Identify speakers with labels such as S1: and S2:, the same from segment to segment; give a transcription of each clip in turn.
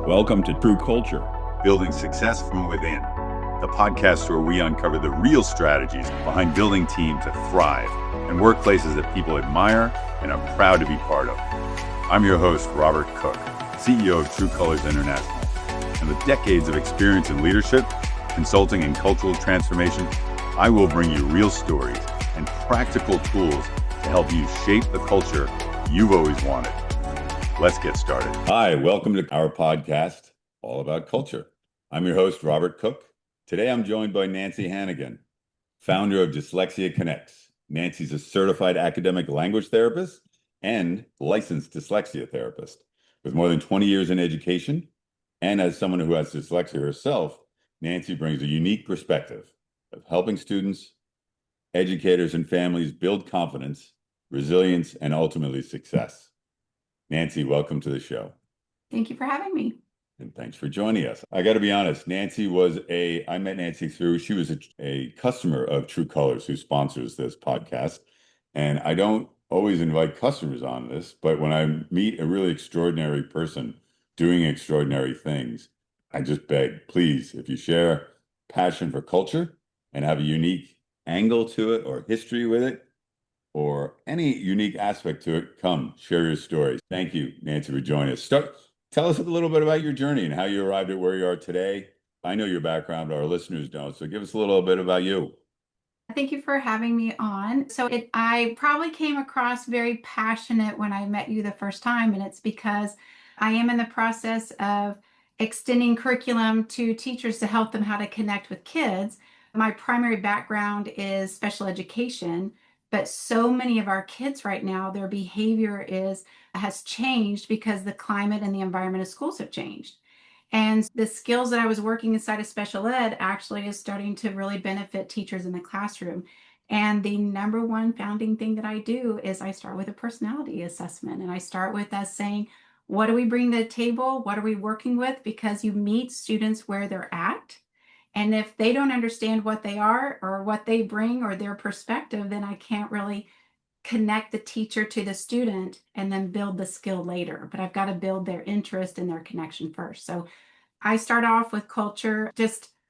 S1: Welcome to True Culture,
S2: Building Success from Within, the podcast where we uncover the real strategies behind building teams that thrive and workplaces that people admire and are proud to be part of. I'm your host, Robert Cook, CEO of True Colors International. And with decades of experience in leadership, consulting, and cultural transformation, I will bring you real stories and practical tools to help you shape the culture you've always wanted. Let's get started.
S1: Hi, welcome to our podcast, all about culture. I'm your host, Robert Cook. Today, I'm joined by Nancy Hannigan, founder of Dyslexia Connects. Nancy's a certified academic language therapist and licensed dyslexia therapist. With more than 20 years in education, and as someone who has dyslexia herself, Nancy brings a unique perspective of helping students, educators, and families build confidence, resilience, and ultimately success. Nancy, welcome to the show.
S3: Thank you for having me.
S1: And thanks for joining us. I got to be honest, I met Nancy she was a customer of True Colors who sponsors this podcast. And I don't always invite customers on this, but when I meet a really extraordinary person doing extraordinary things, I just beg, please, if you share passion for culture and have a unique angle to it or history with it, or any unique aspect to it, come share your story. Thank you, Nancy, for joining us. Tell us a little bit about your journey and how you arrived at where you are today. I know your background, our listeners don't, so give us a little bit about you.
S3: Thank you for having me on. I probably came across very passionate when I met you the first time, and it's because I am in the process of extending curriculum to teachers to help them how to connect with kids. My primary background is special education, but so many of our kids right now, their behavior has changed because the climate and the environment of schools have changed. And the skills that I was working inside of special ed actually is starting to really benefit teachers in the classroom. And the number one founding thing that I do is I start with a personality assessment. And I start with us saying, what do we bring to the table? What are we working with? Because you meet students where they're at. And if they don't understand what they are or what they bring or their perspective, then I can't really connect the teacher to the student and then build the skill later. But I've got to build their interest and their connection first. So I start off with culture.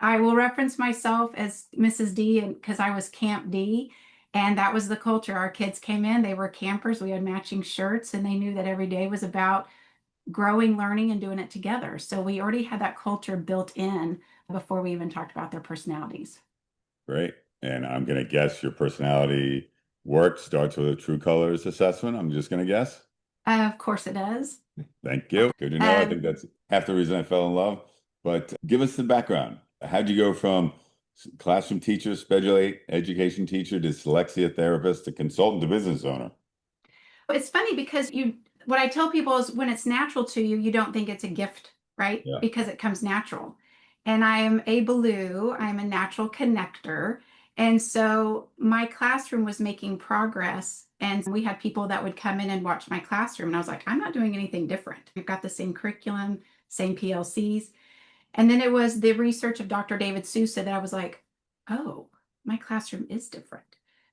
S3: I will reference myself as Mrs. D because I was Camp D. And that was the culture. Our kids came in, they were campers. We had matching shirts, and they knew that every day was about growing, learning, and doing it together. So we already had that culture built in before we even talked about their personalities.
S1: Great. And I'm going to guess your personality work starts with a True Colors assessment. I'm just going to guess.
S3: Of course it does.
S1: Thank you. Good to know. I think that's half the reason I fell in love. But give us the background. How'd you go from classroom teacher, special education teacher, dyslexia therapist, to consultant to business owner?
S3: It's funny because what I tell people is when it's natural to you, you don't think it's a gift, right?
S1: Yeah.
S3: Because it comes natural. And I am a Baloo. I'm a natural connector. And so my classroom was making progress. And we had people that would come in and watch my classroom. And I was like, I'm not doing anything different. We've got the same curriculum, same PLCs. And then it was the research of Dr. David Sousa that I was like, oh, my classroom is different.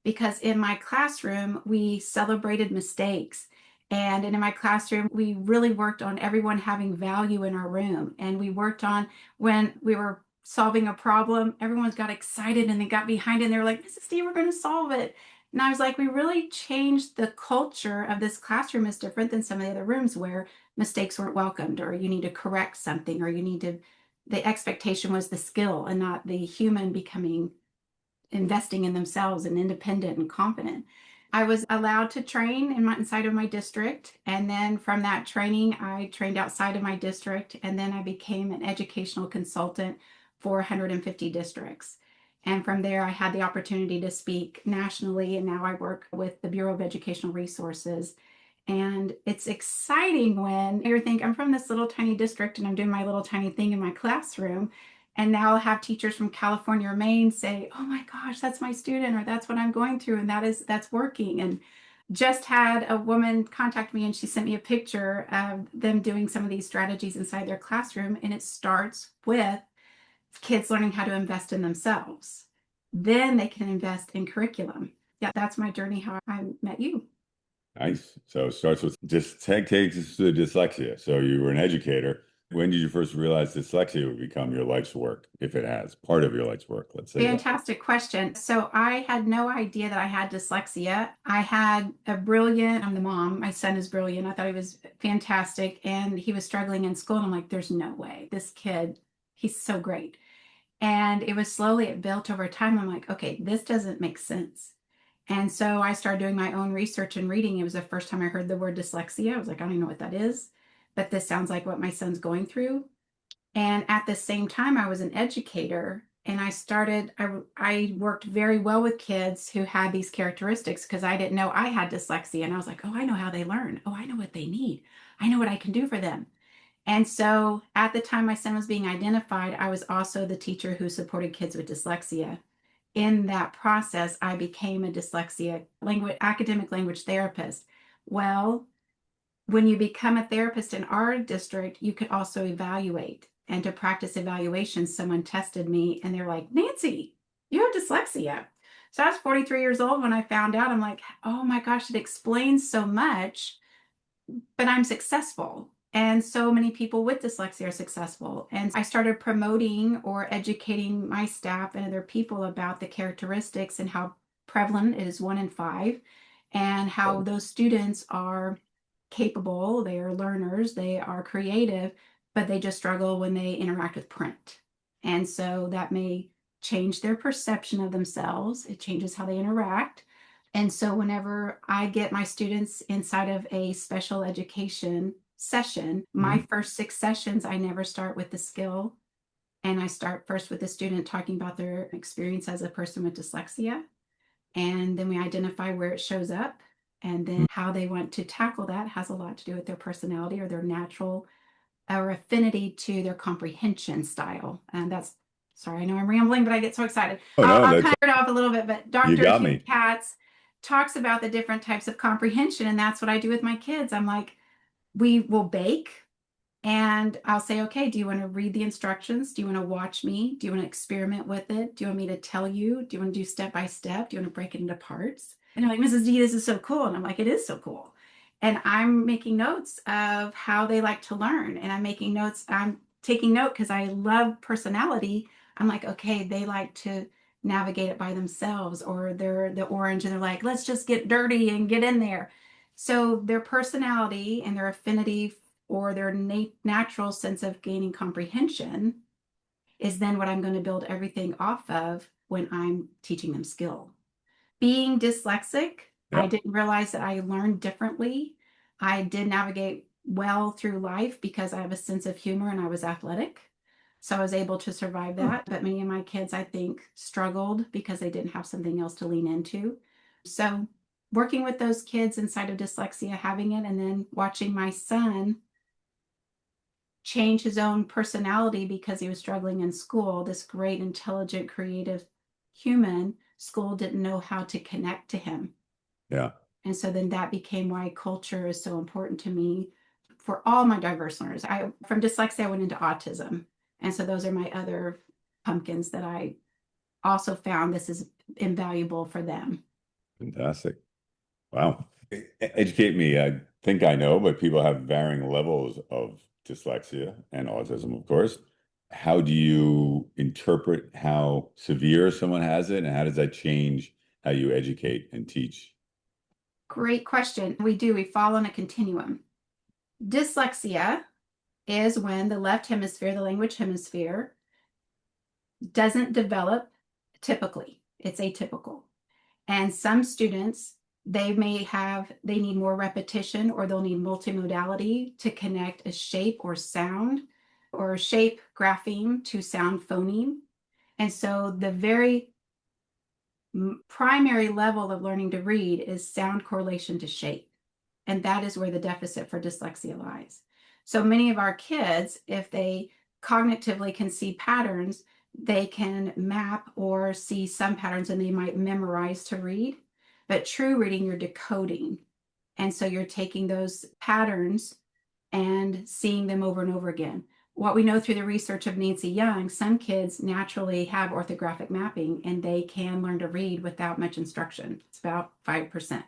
S3: Because in my classroom, we celebrated mistakes. And in my classroom, we really worked on everyone having value in our room. And we worked on when we were solving a problem, everyone's got excited and they got behind it and they were like, Mrs. D, we're going to solve it. And I was like, we really changed the culture of this classroom is different than some of the other rooms where mistakes weren't welcomed, or you need to correct something, or the expectation was the skill and not the human investing in themselves and independent and confident. I was allowed to train inside of my district. And then from that training, I trained outside of my district. And then I became an educational consultant for 150 districts. And from there, I had the opportunity to speak nationally. And now I work with the Bureau of Educational Resources. And it's exciting when you think I'm from this little tiny district and I'm doing my little tiny thing in my classroom. And now I'll have teachers from California or Maine say, oh my gosh, that's my student, or that's what I'm going through. And that's working. And just had a woman contact me and she sent me a picture of them doing some of these strategies inside their classroom. And it starts with kids learning how to invest in themselves. Then they can invest in curriculum. Yeah, that's my journey, how I met you.
S1: Nice. So it starts with just takes us to dyslexia. So you were an educator. When did you first realize dyslexia would become your life's work, if it has, part of your life's work? Let's say that.
S3: Fantastic question. So I had no idea that I had dyslexia. I had a brilliant, I'm the mom, my son is brilliant. I thought he was fantastic and he was struggling in school. And I'm like, there's no way. This kid, he's so great. And it was slowly, it built over time. I'm like, okay, this doesn't make sense. And so I started doing my own research and reading. It was the first time I heard the word dyslexia. I was like, I don't even know what that is, but this sounds like what my son's going through. And at the same time, I was an educator and I worked very well with kids who had these characteristics because I didn't know I had dyslexia. And I was like, oh, I know how they learn. Oh, I know what they need. I know what I can do for them. And so at the time my son was being identified, I was also the teacher who supported kids with dyslexia. In that process, I became a dyslexia academic language therapist. Well, when you become a therapist in our district, you could also evaluate. And to practice evaluation, someone tested me and they're like, Nancy, you have dyslexia. So I was 43 years old when I found out. I'm like, oh my gosh, it explains so much, but I'm successful. And so many people with dyslexia are successful. And I started promoting or educating my staff and other people about the characteristics and how prevalent it is 1 in 5, and how those students are capable, they are learners, they are creative, but they just struggle when they interact with print. And so that may change their perception of themselves, it changes how they interact. And so whenever I get my students inside of a special education session, my first 6 sessions, I never start with the skill. And I start first with the student talking about their experience as a person with dyslexia. And then we identify where it shows up. And then how they want to tackle that has a lot to do with their personality or their natural or affinity to their comprehension style. And that's, sorry, I know I'm rambling, but I get so excited.
S1: Oh no,
S3: I'll
S1: that's
S3: cut it off a little bit, but
S1: you
S3: Dr.
S1: got
S3: Hugh
S1: me.
S3: Katz talks about the different types of comprehension. And that's what I do with my kids. I'm like, we will bake. And I'll say, okay, do you want to read the instructions? Do you want to watch me? Do you want to experiment with it? Do you want me to tell you? Do you want to do step by step? Do you want to break it into parts? And they're like, Mrs. D, this is so cool. And I'm like, it is so cool. And I'm making notes of how they like to learn. And I'm making notes. I'm taking note because I love personality. I'm like, okay, they like to navigate it by themselves, or they're the orange and they're like, let's just get dirty and get in there. So their personality and their affinity or their natural sense of gaining comprehension is then what I'm going to build everything off of when I'm teaching them skill. Being dyslexic, I
S1: Yeah.
S3: didn't realize that I learned differently. I did navigate well through life because I have a sense of humor and I was athletic. So I was able to survive that. But many of my kids, I think, struggled because they didn't have something else to lean into. So working with those kids inside of dyslexia, having it, and then watching my son change his own personality because he was struggling in school. This great, intelligent, creative human, school didn't know how to connect to him.
S1: Yeah.
S3: And so then that became why culture is so important to me for all my diverse learners. From dyslexia, I went into autism. And so those are my other pumpkins that I also found this is invaluable for them.
S1: Fantastic. Wow. Educate me. I think I know, but people have varying levels of dyslexia and autism, of course. How do you interpret how severe someone has it, and how does that change how you educate and teach?
S3: Great question. We fall on a continuum. Dyslexia is when the left hemisphere, the language hemisphere, doesn't develop typically. It's atypical. And some students, they need more repetition, or they'll need multimodality to connect a shape or sound, or shape grapheme to sound phoneme. And so the very primary level of learning to read is sound correlation to shape. And that is where the deficit for dyslexia lies. So many of our kids, if they cognitively can see patterns, they can map or see some patterns and they might memorize to read. But true reading, you're decoding. And so you're taking those patterns and seeing them over and over again. What we know through the research of Nancy Young, some kids naturally have orthographic mapping and they can learn to read without much instruction. It's about 5%,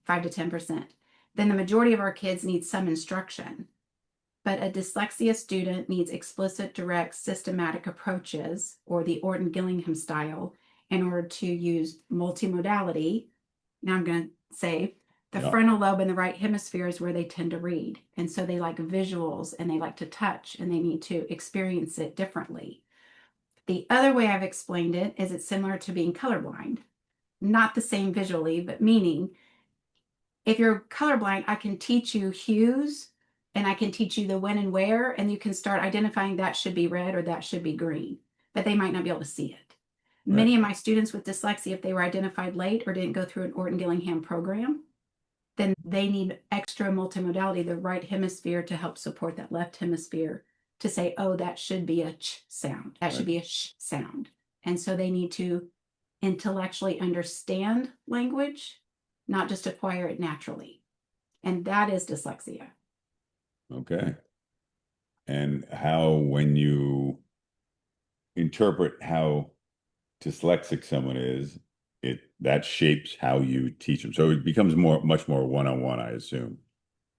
S3: 5 to 10%. Then the majority of our kids need some instruction. but a dyslexia student needs explicit, direct, systematic approaches, or the Orton-Gillingham style, in order to use multimodality. Now I'm going to say the
S1: Yeah.
S3: frontal lobe in the right hemisphere is where they tend to read. And so they like visuals and they like to touch and they need to experience it differently. The other way I've explained it is it's similar to being colorblind. Not the same visually, but meaning if you're colorblind, I can teach you hues and I can teach you the when and where, and you can start identifying that should be red or that should be green, but they might not be able to see it.
S1: Right.
S3: Many of my students with dyslexia, if they were identified late or didn't go through an Orton-Gillingham program, then they need extra multimodality, the right hemisphere, to help support that left hemisphere to say, oh, that should be a ch sound. That should be a sh sound. And so they need to intellectually understand language, not just acquire it naturally. And that is dyslexia.
S1: Okay. And how, when you interpret how dyslexic someone is, that shapes how you teach them. So it becomes much more one-on-one, I assume.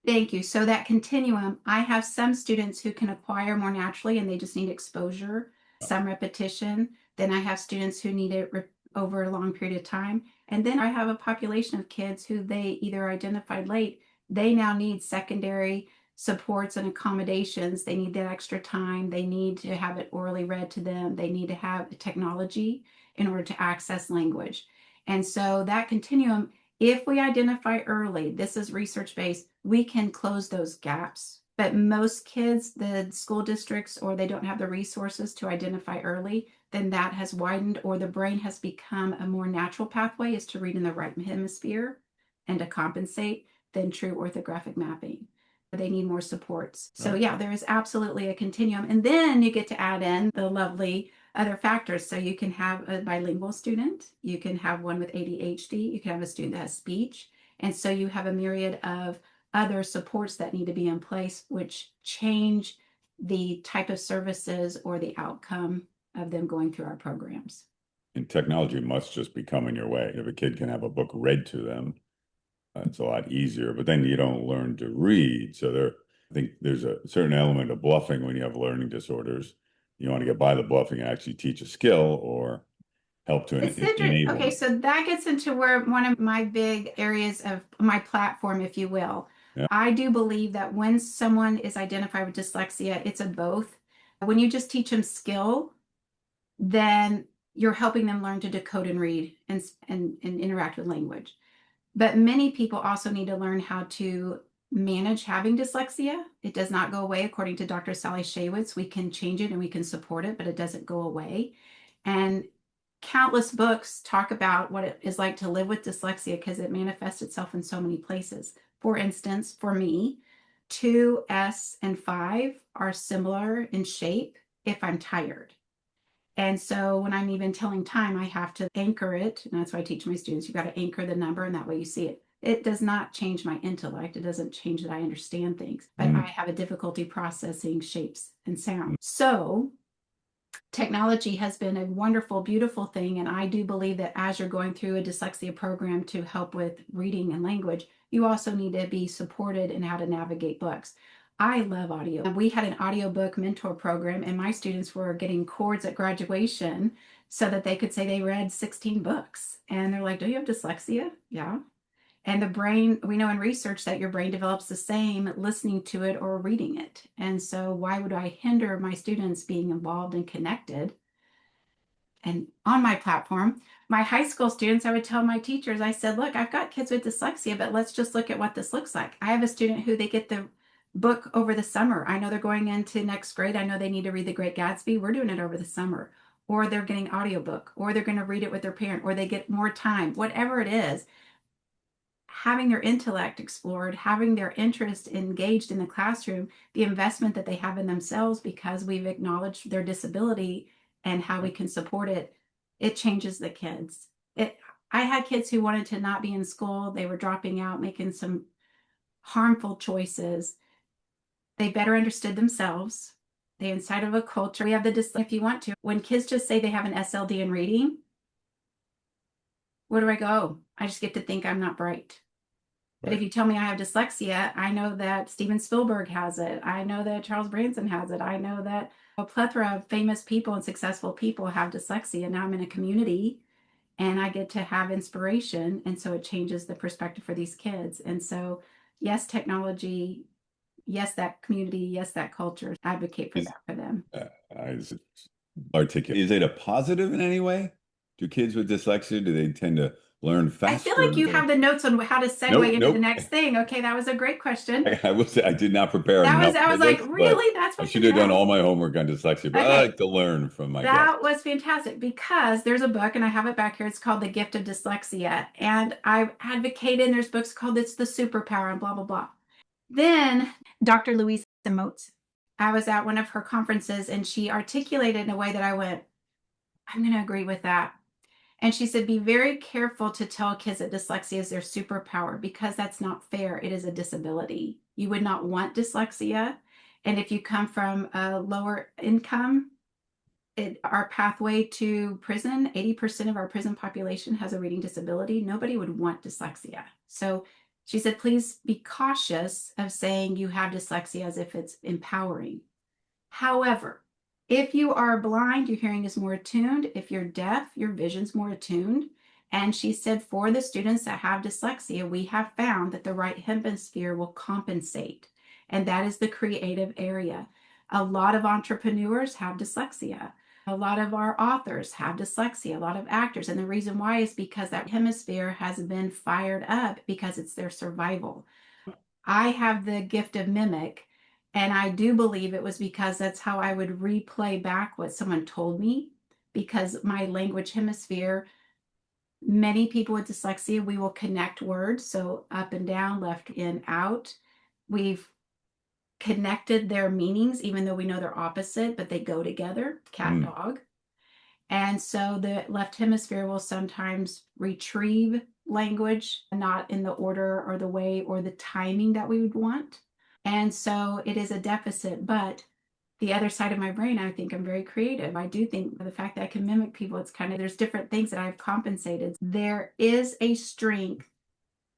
S3: Thank you. So that continuum, I have some students who can acquire more naturally and they just need exposure, some repetition. Then I have students who need it over a long period of time. And then I have a population of kids who they either identified late, they now need secondary supports and accommodations. They need that extra time. They need to have it orally read to them. They need to have technology in order to access language. And so that continuum, if we identify early, this is research-based, we can close those gaps. But most kids, the school districts, or they don't have the resources to identify early, then that has widened, or the brain has become a more natural pathway is to read in the right hemisphere and to compensate than true orthographic mapping. They need more supports. So
S1: Right.
S3: yeah, there is absolutely a continuum. And then you get to add in the lovely other factors. So you can have a bilingual student, you can have one with ADHD, you can have a student that has speech. And so you have a myriad of other supports that need to be in place, which change the type of services or the outcome of them going through our programs.
S1: And technology must just be coming your way. If a kid can have a book read to them, it's a lot easier, but then you don't learn to read. So I think there's a certain element of bluffing when you have learning disorders. You want to get by the bluffing and actually teach a skill or help to enable.
S3: Okay, so that gets into where one of my big areas of my platform, if you will.
S1: Yeah.
S3: I do believe that when someone is identified with dyslexia, it's a both. When you just teach them skill, then you're helping them learn to decode and read and interact with language. But many people also need to learn how to manage having dyslexia. It does not go away. According to Dr. Sally Shaywitz, we can change it and we can support it, but it doesn't go away. And countless books talk about what it is like to live with dyslexia because it manifests itself in so many places. For instance, for me, 2, S, and 5 are similar in shape if I'm tired. And so when I'm even telling time, I have to anchor it. And that's why I teach my students, you got to anchor the number and that way you see it. It does not change my intellect. It doesn't change that I understand things, but I have a difficulty processing shapes and sounds. So technology has been a wonderful, beautiful thing. And I do believe that as you're going through a dyslexia program to help with reading and language, you also need to be supported in how to navigate books. I love audio. We had an audiobook mentor program, and my students were getting cords at graduation so that they could say they read 16 books. And they're like, do you have dyslexia? Yeah. And the brain, we know in research that your brain develops the same listening to it or reading it. And so why would I hinder my students being involved and connected? And on my platform, my high school students, I would tell my teachers, I said, look, I've got kids with dyslexia, but let's just look at what this looks like. I have a student who they get the book over the summer. I know they're going into next grade. I know they need to read The Great Gatsby. We're doing it over the summer. Or they're getting audiobook, or they're going to read it with their parent, or they get more time, whatever it is. Having their intellect explored, having their interest engaged in the classroom, the investment that they have in themselves because we've acknowledged their disability and how we can support it, it changes the kids. I had kids who wanted to not be in school. They were dropping out, making some harmful choices. They better understood themselves. They inside of a culture. We have if you want to, when kids just say they have an SLD in reading, where do I go? I just get to think I'm not bright. But if you tell me I have dyslexia, I know that Steven Spielberg has it. I know that Charles Branson has it. I know that a plethora of famous people and successful people have dyslexia. Now I'm in a community and I get to have inspiration. And so it changes the perspective for these kids. And so, yes, technology, yes, that community, yes, that culture, advocate for that for them.
S1: Is it articulate? Is it a positive in any way? Do kids with dyslexia, do they tend to learn
S3: I feel
S1: faster?
S3: like you have the notes on how to segue into the
S1: Nope.
S3: next thing. Okay, that was a great question.
S1: I will say I did not prepare enough
S3: I
S1: for
S3: was like,
S1: this, but
S3: really? That's
S1: I
S3: what
S1: should
S3: you're
S1: have done
S3: gonna
S1: all
S3: ask?
S1: my homework on dyslexia, but I
S3: Okay.
S1: like to learn from my
S3: That
S1: guests.
S3: was fantastic because there's a book and I have it back here. It's called The Gift of Dyslexia. And I've advocated, and there's books called It's the Superpower and blah, blah, blah. Then Dr. Louise Moats, I was at one of her conferences and she articulated in a way that I went, I'm going to agree with that. And she said, be very careful to tell kids that dyslexia is their superpower because that's not fair. It is a disability. You would not want dyslexia. And if you come from a lower income, our pathway to prison, 80% of our prison population has a reading disability. Nobody would want dyslexia. So she said, please be cautious of saying you have dyslexia as if it's empowering. However, if you are blind, your hearing is more attuned. If you're deaf, your vision's more attuned. And she said, for the students that have dyslexia, we have found that the right hemisphere will compensate. And that is the creative area. A lot of entrepreneurs have dyslexia. A lot of our authors have dyslexia, a lot of actors. And the reason why is because that hemisphere has been fired up because it's their survival. I have the gift of mimic. And I do believe it was because that's how I would replay back what someone told me, because my language hemisphere, many people with dyslexia, we will connect words. So up and down, left in, out. We've connected their meanings, even though we know they're opposite, but they go together, cat, dog. And so the left hemisphere will sometimes retrieve language, not in the order or the way or the timing that we would want. And so it is a deficit, but the other side of my brain, I think I'm very creative. I do think the fact that I can mimic people, it's kind of, there's different things that I've compensated. There is a strength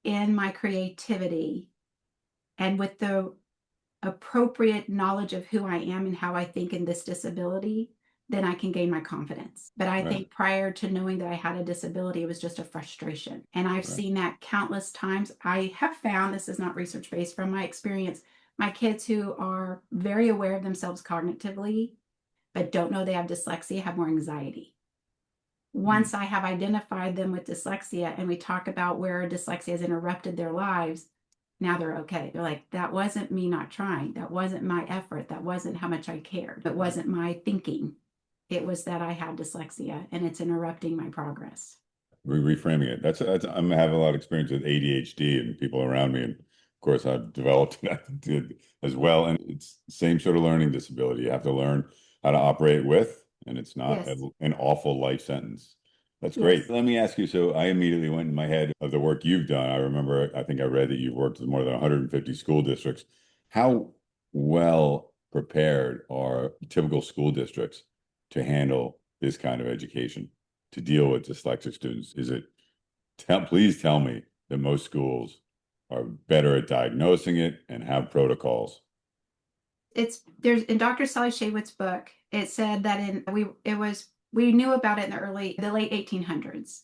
S3: in my creativity and with the appropriate knowledge of who I am and how I think in this disability, then I can gain my confidence. But I think prior to knowing that I had a disability, it was just a frustration. And I've seen that countless times. I have found, this is not research based, from my experience, my kids who are very aware of themselves cognitively, but don't know they have dyslexia, have more anxiety. Once I have identified them with dyslexia and we talk about where dyslexia has interrupted their lives, now they're okay. They're like, that wasn't me not trying. That wasn't my effort. That wasn't how much I cared. It wasn't my thinking. It was that I had dyslexia and it's interrupting my progress.
S1: Reframing it. I'm having a lot of experience with ADHD and people around me. And of course, I've developed it as well. And it's the same sort of learning disability. You have to learn how to operate with, and it's not
S3: Yes.
S1: an awful life sentence. That's great.
S3: Yes.
S1: Let me ask you. So I immediately went in my head of the work you've done. I remember, I think I read that you've worked with more than 150 school districts. How well prepared are typical school districts to handle this kind of education, to deal with dyslexic students? Please tell me that most schools are better at diagnosing it and have protocols.
S3: There's in Dr. Sally Shaywitz's book, it said that we knew about it in the late 1800s.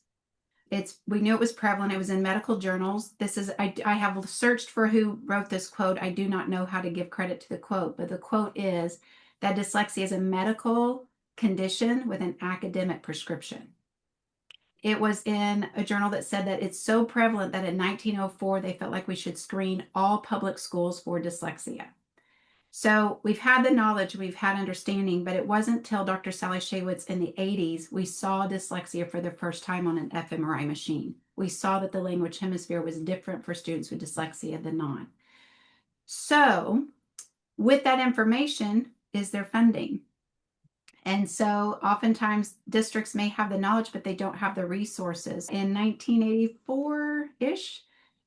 S3: We knew it was prevalent. It was in medical journals. I have searched for who wrote this quote. I do not know how to give credit to the quote, but the quote is that dyslexia is a medical condition with an academic prescription. It was in a journal that said that it's so prevalent that in 1904, they felt like we should screen all public schools for dyslexia. So we've had the knowledge, we've had understanding, but it wasn't till Dr. Sally Shaywitz in the 80s we saw dyslexia for the first time on an fMRI machine. We saw that the language hemisphere was different for students with dyslexia than non. So with that information is their funding. And so oftentimes districts may have the knowledge, but they don't have the resources. In 1984-ish,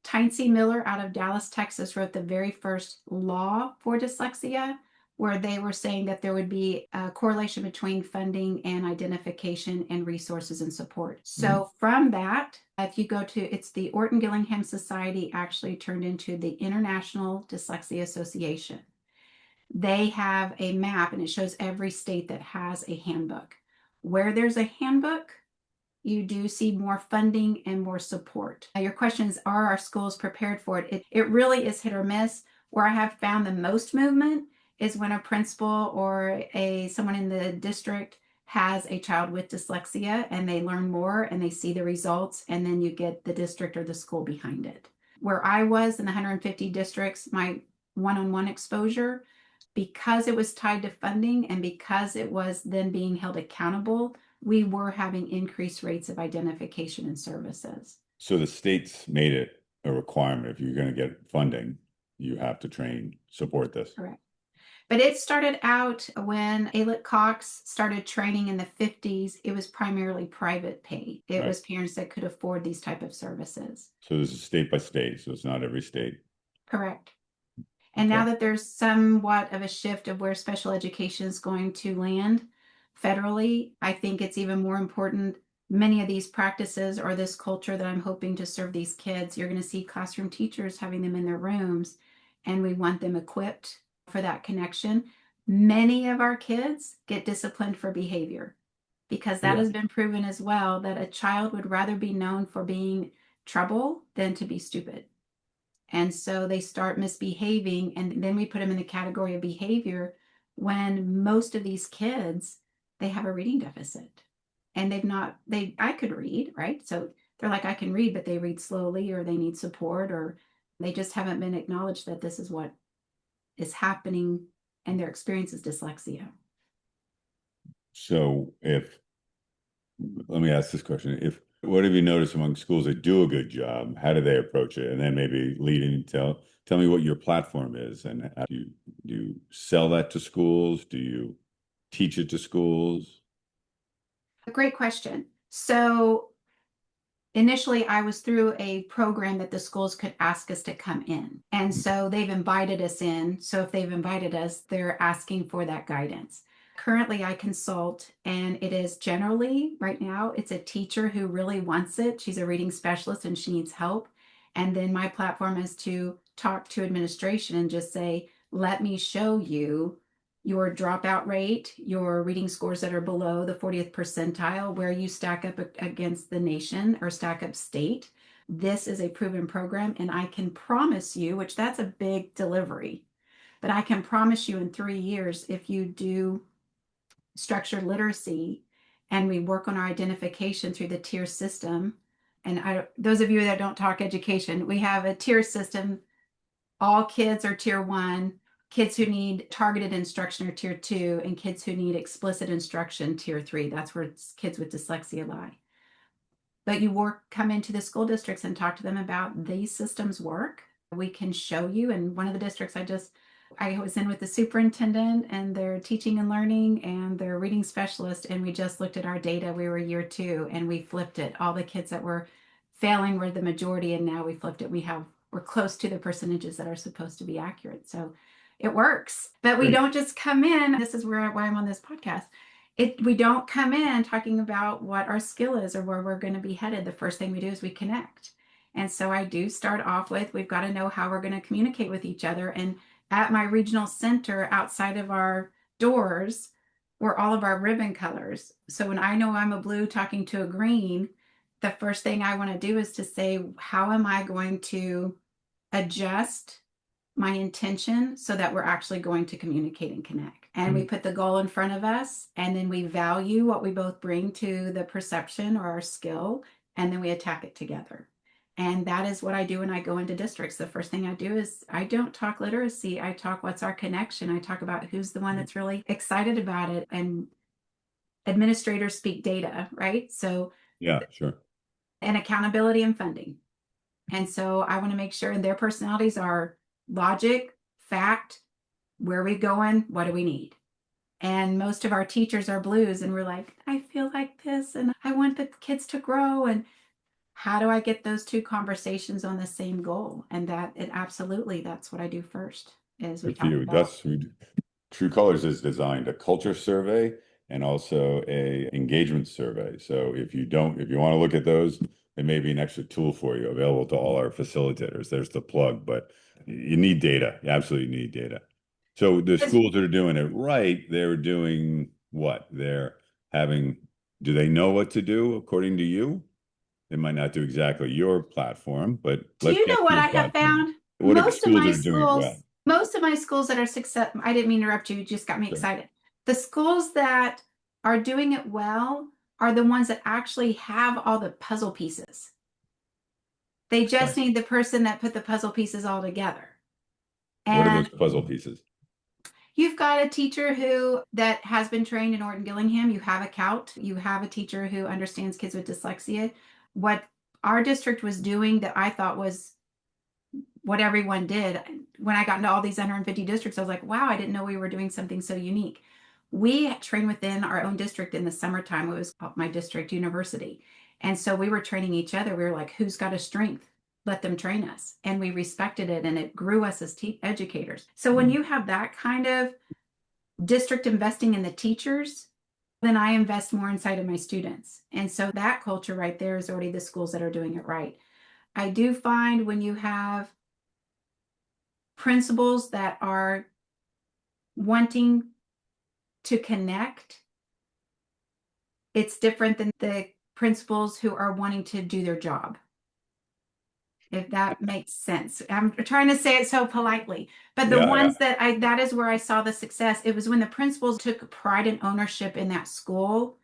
S3: Tyne C. Miller out of Dallas, Texas, wrote the very first law for dyslexia, where they were saying that there would be a correlation between funding and identification and resources and support. So from that, if you go to, it's the Orton Gillingham Society actually turned into the International Dyslexia Association. They have a map and it shows every state that has a handbook. Where there's a handbook, you do see more funding and more support. Now, your question is, are our schools prepared for it? It really is hit or miss. Where I have found the most movement is when a principal or someone in the district has a child with dyslexia and they learn more and they see the results, and then you get the district or the school behind it. Where I was in the 150 districts, my one-on-one exposure, because it was tied to funding and because it was then being held accountable, we were having increased rates of identification and services.
S1: So the states made it a requirement. If you're going to get funding, you have to support this.
S3: Correct. But it started out when Alet Cox started training in the 50s. It was primarily private pay. It was parents that could afford these type of services.
S1: So this is state by state. So it's not every state.
S3: Correct. And now that there's somewhat of a shift of where special education is going to land federally, I think it's even more important. Many of these practices or this culture that I'm hoping to serve these kids, you're going to see classroom teachers having them in their rooms, and we want them equipped for that connection. Many of our kids get disciplined for behavior because that has been proven as well, that a child would rather be known for being trouble than to be stupid. And so they start misbehaving, and then we put them in the category of behavior when most of these kids, they have a reading deficit and I could read, right? So they're like, I can read, but they read slowly, or they need support, or they just haven't been acknowledged that this is what is happening and their experience is dyslexia.
S1: So let me ask this question. What have you noticed among schools that do a good job? How do they approach it? And then maybe tell me what your platform is, and how do you sell that to schools? Do you teach it to schools?
S3: Great question. So initially, I was through a program that the schools could ask us to come in. And so they've invited us in. So if they've invited us, they're asking for that guidance. Currently, I consult, and it is generally right now, it's a teacher who really wants it. She's a reading specialist and she needs help. And then my platform is to talk to administration and just say, let me show you your dropout rate, your reading scores that are below the 40th percentile, where you stack up against the nation or stack up state. This is a proven program, and I can promise you, which that's a big delivery, but I can promise you in 3 years, if you do structured literacy and we work on our identification through the tier system, and those of you that don't talk education, we have a tier system. All kids are tier 1. Kids who need targeted instruction are tier 2, and kids who need explicit instruction, tier 3. That's where kids with dyslexia lie. But you come into the school districts and talk to them about these systems work. We can show you. And one of the districts I was in with the superintendent and their teaching and learning and their reading specialist, and we just looked at our data. We were year 2 and we flipped it. All the kids that were failing were the majority, and now we flipped it. We're close to the percentages that are supposed to be accurate. So it works. But we don't just come in. This is why I'm on this podcast. We don't come in talking about what our skill is or where we're going to be headed. The first thing we do is we connect. And so I do start off with, we've got to know how we're going to communicate with each other. And at my regional center, outside of our doors, were all of our ribbon colors. So when I know I'm a blue talking to a green, the first thing I want to do is to say, how am I going to adjust my intention so that we're actually going to communicate and connect? And we put the goal in front of us, and then we value what we both bring to the perception or our skill, and then we attack it together. And that is what I do when I go into districts. The first thing I do is I don't talk literacy. I talk what's our connection. I talk about who's the one that's really excited about it. And administrators speak data, right? So
S1: yeah, sure.
S3: And accountability and funding. And so I want to make sure, and their personalities are logic, fact, where are we going? What do we need? And most of our teachers are blues, and we're like, I feel like this, and I want the kids to grow. And how do I get those two conversations on the same goal? And that's what I do first. Is we talk about
S1: True Colors is designed a culture survey and also a engagement survey. So if you want to look at those, it may be an extra tool for you available to all our facilitators. There's the plug, but you need data. You absolutely need data. So the schools that are doing it right, they're doing what? They're having, do they know what to do according to you? They might not do exactly your platform, but
S3: Do
S1: let's
S3: you
S1: get
S3: know
S1: to
S3: what
S1: your
S3: I have
S1: platform.
S3: found?
S1: What are schools that are doing it well?
S3: Most of my schools that are success, I didn't mean to interrupt you, just got me
S1: Sure.
S3: excited. The schools that are doing it well are the ones that actually have all the puzzle pieces. They just
S1: Right.
S3: need the person that put the puzzle pieces all together.
S1: What are
S3: And
S1: those puzzle pieces?
S3: you've got a teacher who that has been trained in Orton Gillingham. You have a COUT. You have a teacher who understands kids with dyslexia. What our district was doing that I thought was what everyone did. When I got into all these 150 districts, I was like, wow, I didn't know we were doing something so unique. We train within our own district in the summertime. It was my district university. And so we were training each other. We were like, who's got a strength? Let them train us. And we respected it and it grew us as educators. So when you have that kind of district investing in the teachers, then I invest more inside of my students. And so that culture right there is already the schools that are doing it right. I do find when you have principals that are wanting to connect, it's different than the principals who are wanting to do their job. If that makes sense. I'm trying to say it so politely, but the
S1: Yeah,
S3: ones that is where I saw the success. It was when the principals took pride and ownership in that school.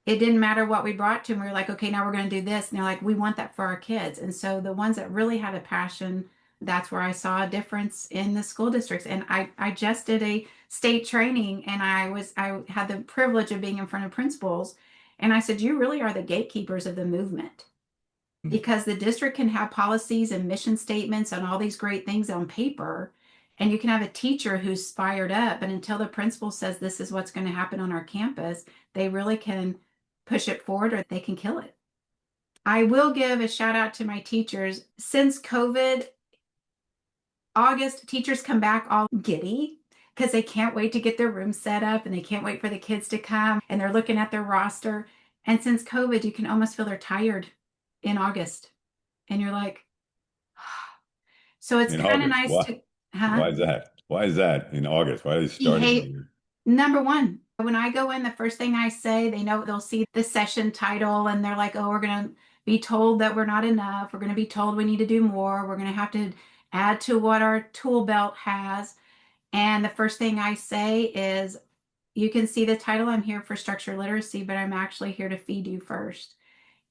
S3: It didn't matter what we brought to them. We were like, okay, now we're going to do this. And they're like, we want that for our kids. And so the ones that really had a passion, that's where I saw a difference in the school districts. And I just did a state training and I had the privilege of being in front of principals. And I said, you really are the gatekeepers of the movement because the district can have policies and mission statements and all these great things on paper. And you can have a teacher who's fired up, but until the principal says this is what's going to happen on our campus, they really can push it forward or they can kill it. I will give a shout out to my teachers. Since COVID, August, teachers come back all giddy because they can't wait to get their room set up and they can't wait for the kids to come and they're looking at their roster. And since COVID, you can almost feel they're tired in August. And you're like, so it's
S1: in
S3: kind of
S1: August.
S3: nice
S1: Why?
S3: to, huh?
S1: Why is that? Why is that in August? Why are they starting the
S3: Behave.
S1: year?
S3: Number one, when I go in, the first thing I say, they'll see the session title and they're like, oh, we're going to be told that we're not enough. We're going to be told we need to do more. We're going to have to add to what our tool belt has. And the first thing I say is, you can see the title. I'm here for structured literacy, but I'm actually here to feed you first.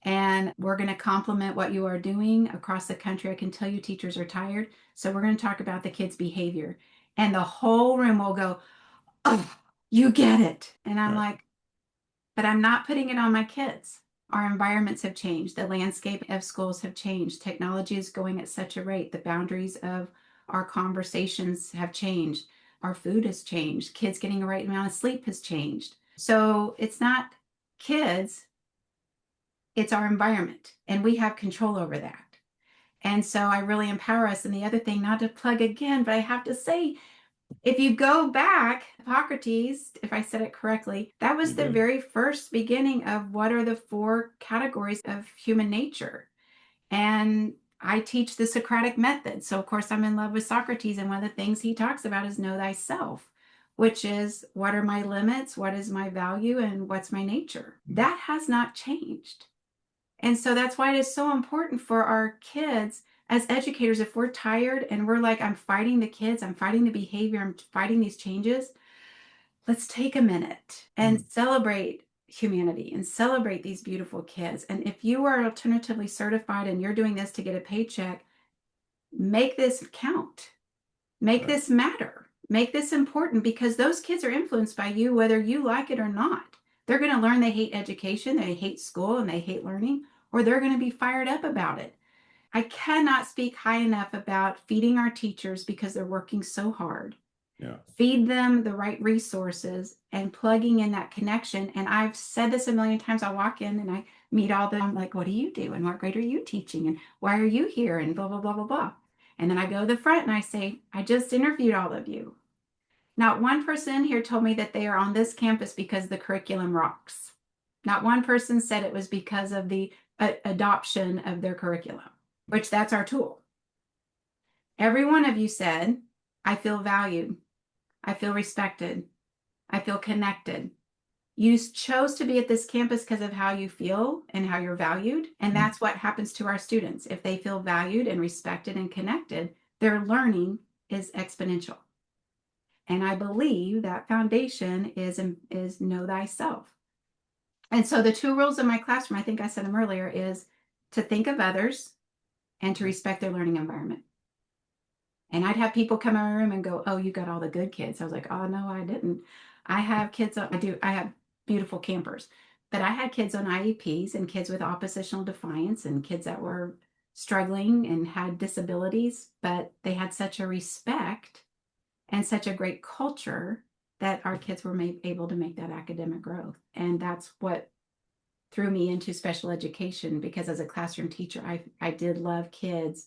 S3: And we're going to complement what you are doing across the country. I can tell you teachers are tired. So we're going to talk about the kids' behavior. And the whole room will go, oh, you get it. And I'm
S1: Right.
S3: like, but I'm not putting it on my kids. Our environments have changed. The landscape of schools have changed. Technology is going at such a rate. The boundaries of our conversations have changed. Our food has changed. Kids getting the right amount of sleep has changed. So it's not kids, it's our environment. And we have control over that. And so I really empower us. And the other thing, not to plug again, but I have to say, if you go back, Hippocrates, if I said it correctly, that was
S1: You
S3: the
S1: did.
S3: very first beginning of what are the four categories of human nature. And I teach the Socratic method. So, of course, I'm in love with Socrates. And one of the things he talks about is know thyself, which is what are my limits? What is my value? And what's my nature? That has not changed. And so that's why it is so important for our kids as educators, if we're tired and we're like, I'm fighting the kids, I'm fighting the behavior, I'm fighting these changes, let's take a minute and celebrate humanity and celebrate these beautiful kids. And if you are alternatively certified and you're doing this to get a paycheck, make this count, make
S1: Right.
S3: this matter, make this important because those kids are influenced by you, whether you like it or not. They're going to learn they hate education, they hate school, and they hate learning, or they're going to be fired up about it. I cannot speak high enough about feeding our teachers because they're working so hard.
S1: Yeah.
S3: Feed them the right resources and plugging in that connection. And I've said this a million times. I walk in and I meet all them. I'm like, what do you do? And what grade are you teaching? And why are you here? And blah, blah, blah, blah, blah. And then I go to the front and I say, I just interviewed all of you. Not one person here told me that they are on this campus because the curriculum rocks. Not one person said it was because of the adoption of their curriculum, which that's our tool. Every one of you said, I feel valued. I feel respected. I feel connected. You chose to be at this campus because of how you feel and how you're valued. And that's what happens to our students. If they feel valued and respected and connected, their learning is exponential. And I believe that foundation is know thyself. And so the two rules of my classroom, I think I said them earlier, is to think of others and to respect their learning environment. And I'd have people come in my room and go, oh, you got all the good kids. I was like, oh, no, I didn't. I have kids. I have beautiful campers, but I had kids on IEPs and kids with oppositional defiance and kids that were struggling and had disabilities, but they had such a respect and such a great culture that our kids were able to make that academic growth. And that's what threw me into special education, because as a classroom teacher, I did love kids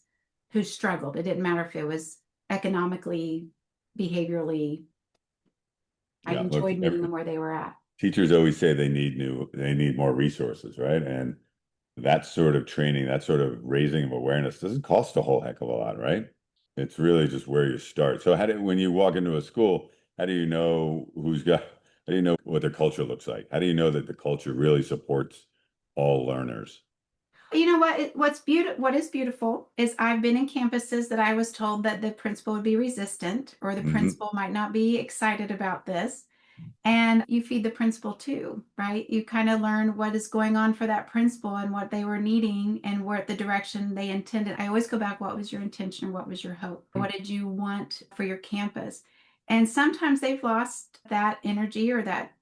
S3: who struggled. It didn't matter if it was economically, behaviorally. I
S1: Yeah, look,
S3: enjoyed meeting them where they were at.
S1: teachers always say they need more resources, right? And that sort of training, that sort of raising of awareness doesn't cost a whole heck of a lot, right? It's really just where you start. So when you walk into a school, how do you know how do you know what their culture looks like? How do you know that the culture really supports all learners?
S3: You know what? What is beautiful is I've been in campuses that I was told that the principal would be resistant or the
S1: Hmm.
S3: principal might not be excited about this. And you feed the principal too, right? You kind of learn what is going on for that principal and what they were needing and what the direction they intended. I always go back, what was your intention or what was your hope? What did you want for your campus? And sometimes they've lost that energy or that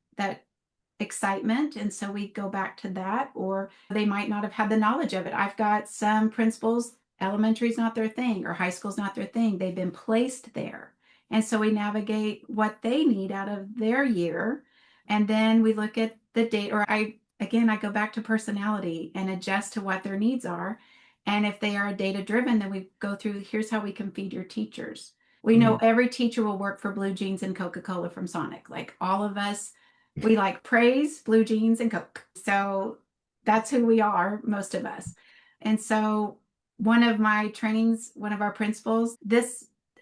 S3: excitement. And so we go back to that, or they might not have had the knowledge of it. I've got some principals, elementary is not their thing, or high school is not their thing. They've been placed there. And so we navigate what they need out of their year. And then we look at the date, or I go back to personality and adjust to what their needs are. And if they are data driven, then we go through, here's how we can feed your teachers. We know every teacher will work for Blue Jeans and Coca-Cola from Sonic. Like all of us, we like praise, blue jeans, and Coke. So that's who we are, most of us. And so one of my trainings, one of our principals,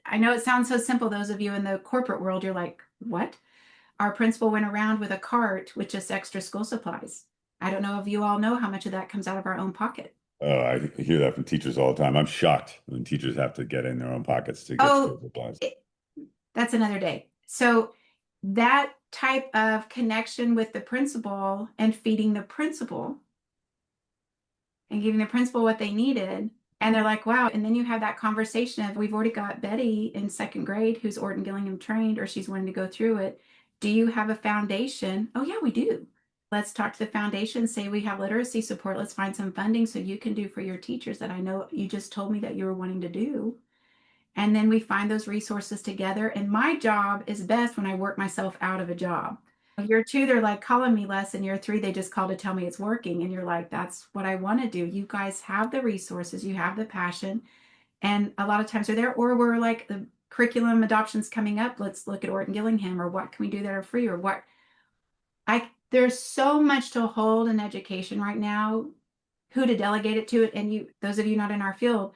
S3: I know it sounds so simple. Those of you in the corporate world, you're like, what? Our principal went around with a cart with just extra school supplies. I don't know if you all know how much of that comes out of our own pocket.
S1: Oh, I hear that from teachers all the time. I'm shocked when teachers have to get in their own pockets to get
S3: Oh,
S1: school supplies.
S3: that's another day. So that type of connection with the principal and feeding the principal and giving the principal what they needed. And they're like, wow. And then you have that conversation of, we've already got Betty in second grade who's Orton Gillingham trained, or she's wanting to go through it. Do you have a foundation? Oh, yeah, we do. Let's talk to the foundation, say we have literacy support. Let's find some funding so you can do for your teachers that I know you just told me that you were wanting to do. And then we find those resources together. And my job is best when I work myself out of a job. Year two, they're like calling me less. In year three, they just call to tell me it's working. And you're like, that's what I want to do. You guys have the resources, you have the passion. And a lot of times they're there, or we're like, the curriculum adoption's coming up. Let's look at Orton Gillingham, or what can we do that are free, or what there's so much to hold in education right now, who to delegate it to. And those of you not in our field,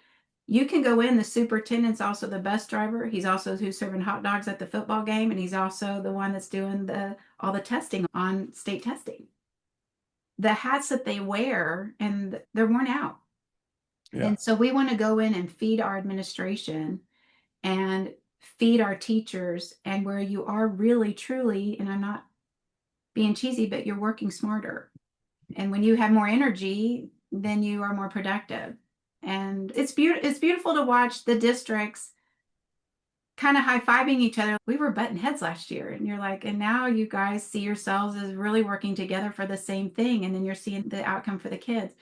S3: you can go in, the superintendent's also the bus driver. He's also who's serving hot dogs at the football game. And he's also the one that's doing all the testing on state testing. The hats that they wear, and they're worn out.
S1: Yeah.
S3: And so we want to go in and feed our administration and feed our teachers, and where you are really, truly, and I'm not being cheesy, but you're working smarter. And when you have more energy, then you are more productive. And it's beautiful to watch the districts kind of high-fiving each other. We were butting heads last year, and you're like, and now you guys see yourselves as really working together for the same thing, and then you're seeing the outcome for the kids.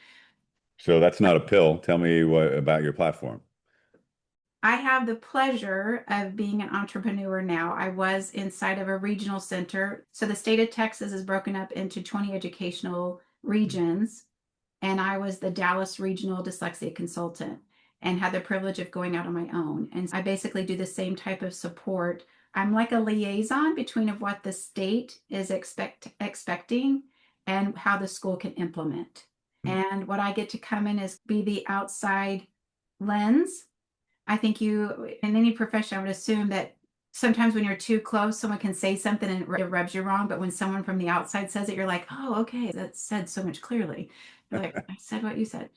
S1: So that's not a pill. Tell me what about your platform.
S3: I have the pleasure of being an entrepreneur now. I was inside of a regional center. So the state of Texas is broken up into 20 educational regions. And I was the Dallas regional dyslexia consultant and had the privilege of going out on my own. And I basically do the same type of support. I'm like a liaison between of what the state is expecting and how the school can implement. And what I get to come in is be the outside lens. I think you, in any profession, I would assume that sometimes when you're too close, someone can say something and it rubs you wrong. But when someone from the outside says it, you're like, oh, okay, that's said so much clearly. You're like, I said what you said.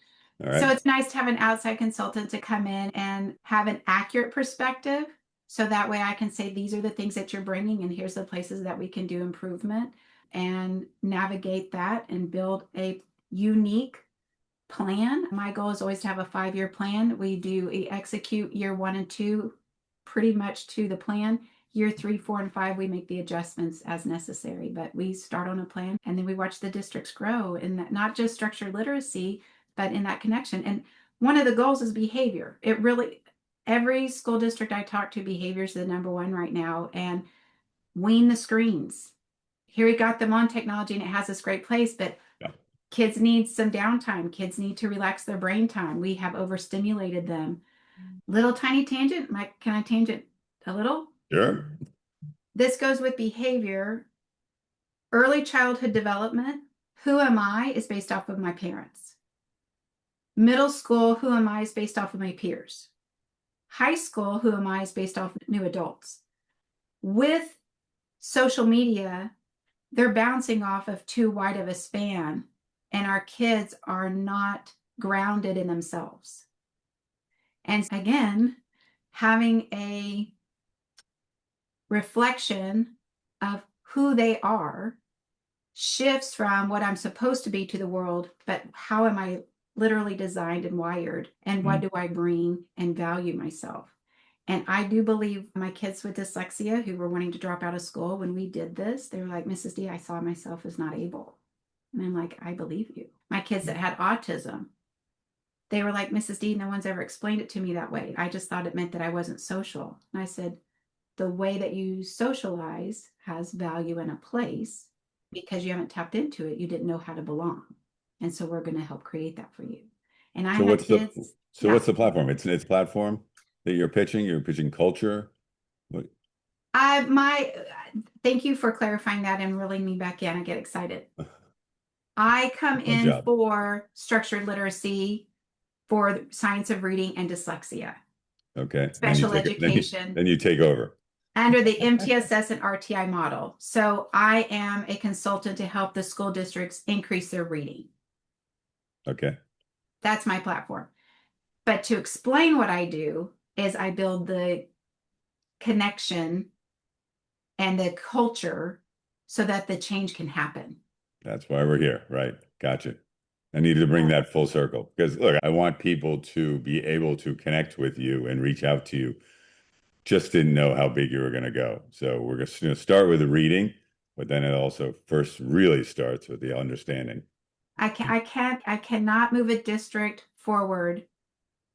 S1: All
S3: So
S1: right.
S3: it's nice to have an outside consultant to come in and have an accurate perspective. So that way I can say, these are the things that you're bringing, and here's the places that we can do improvement and navigate that and build a unique plan. My goal is always to have a 5-year plan. We execute year 1 and 2 pretty much to the plan. Year 3, 4, and 5, we make the adjustments as necessary, but we start on a plan and then we watch the districts grow in that, not just structured literacy, but in that connection. And one of the goals is behavior. It really, every school district I talk to, behavior is the number one right now. And wean the screens. Here we got them on technology and it has this great place, but
S1: Yeah.
S3: kids need some downtime. Kids need to relax their brain time. We have overstimulated them. Little tiny tangent. Mike, can I tangent a little?
S1: Sure.
S3: This goes with behavior. Early childhood development. Who am I is based off of my parents. Middle school, who am I is based off of my peers. High school, who am I is based off of new adults. With social media, they're bouncing off of too wide of a span, and our kids are not grounded in themselves. And again, having a reflection of who they are shifts from what I'm supposed to be to the world, but how am I literally designed and wired, and what do I bring and value myself? And I do believe my kids with dyslexia who were wanting to drop out of school, when we did this, they were like, Mrs. D, I saw myself as not able. And I'm like, I believe you. My kids that had autism, they were like, Mrs. D, no one's ever explained it to me that way. I just thought it meant that I wasn't social. And I said, the way that you socialize has value and a place because you haven't tapped into it. You didn't know how to belong. And so we're going to help create that for you. And I
S1: So
S3: had kids.
S1: what's the platform? It's platform that you're pitching. You're pitching culture. What?
S3: Thank you for clarifying that and reeling me back in. I get excited. I come
S1: Good
S3: in
S1: job.
S3: for structured literacy, for the science of reading and dyslexia,
S1: Okay.
S3: special education,
S1: Then you take over.
S3: under the MTSS and RTI model. So I am a consultant to help the school districts increase their reading.
S1: Okay.
S3: That's my platform. But to explain what I do is I build the connection and the culture so that the change can happen.
S1: That's why we're here. Right. Gotcha. I needed to bring that full circle because look, I want people to be able to connect with you and reach out to you. Just didn't know how big you were going to go. So we're going to start with the reading, but then it also first really starts with the understanding.
S3: I cannot move a district forward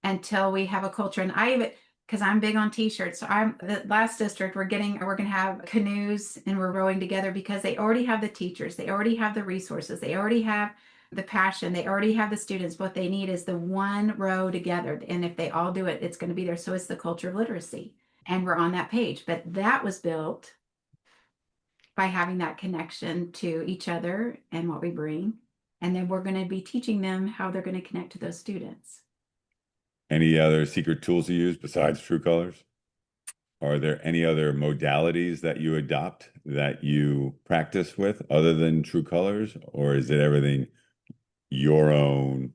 S3: until we have a culture. And because I'm big on t-shirts. So the last district we're going to have canoes and we're rowing together because they already have the teachers. They already have the resources. They already have the passion. They already have the students. What they need is the one row together. And if they all do it, it's going to be there. So it's the culture of literacy. And we're on that page. But that was built by having that connection to each other and what we bring. And then we're going to be teaching them how they're going to connect to those students.
S1: Any other secret tools you use besides True Colors? Are there any other modalities that you adopt that you practice with other than True Colors? Or is it everything your own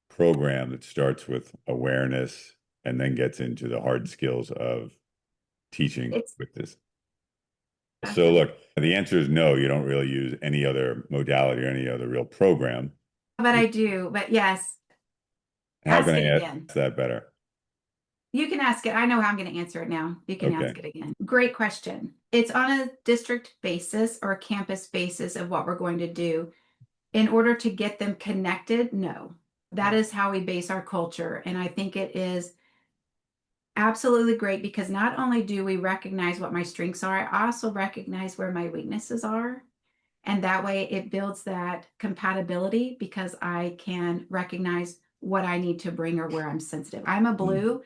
S1: program that starts with awareness and then gets into the hard skills of teaching with this? So look, the answer is no, you don't really use any other modality or any other real program.
S3: But I do, but yes.
S1: How can I ask that better?
S3: You can ask it. I know how I'm going to answer it now. You can ask it again. Great question. It's on a district basis or a campus basis of what we're going to do. In order to get them connected, no. That is how we base our culture. And I think it is absolutely great because not only do we recognize what my strengths are, I also recognize where my weaknesses are. And that way it builds that compatibility because I can recognize what I need to bring or where I'm sensitive. I'm a blue.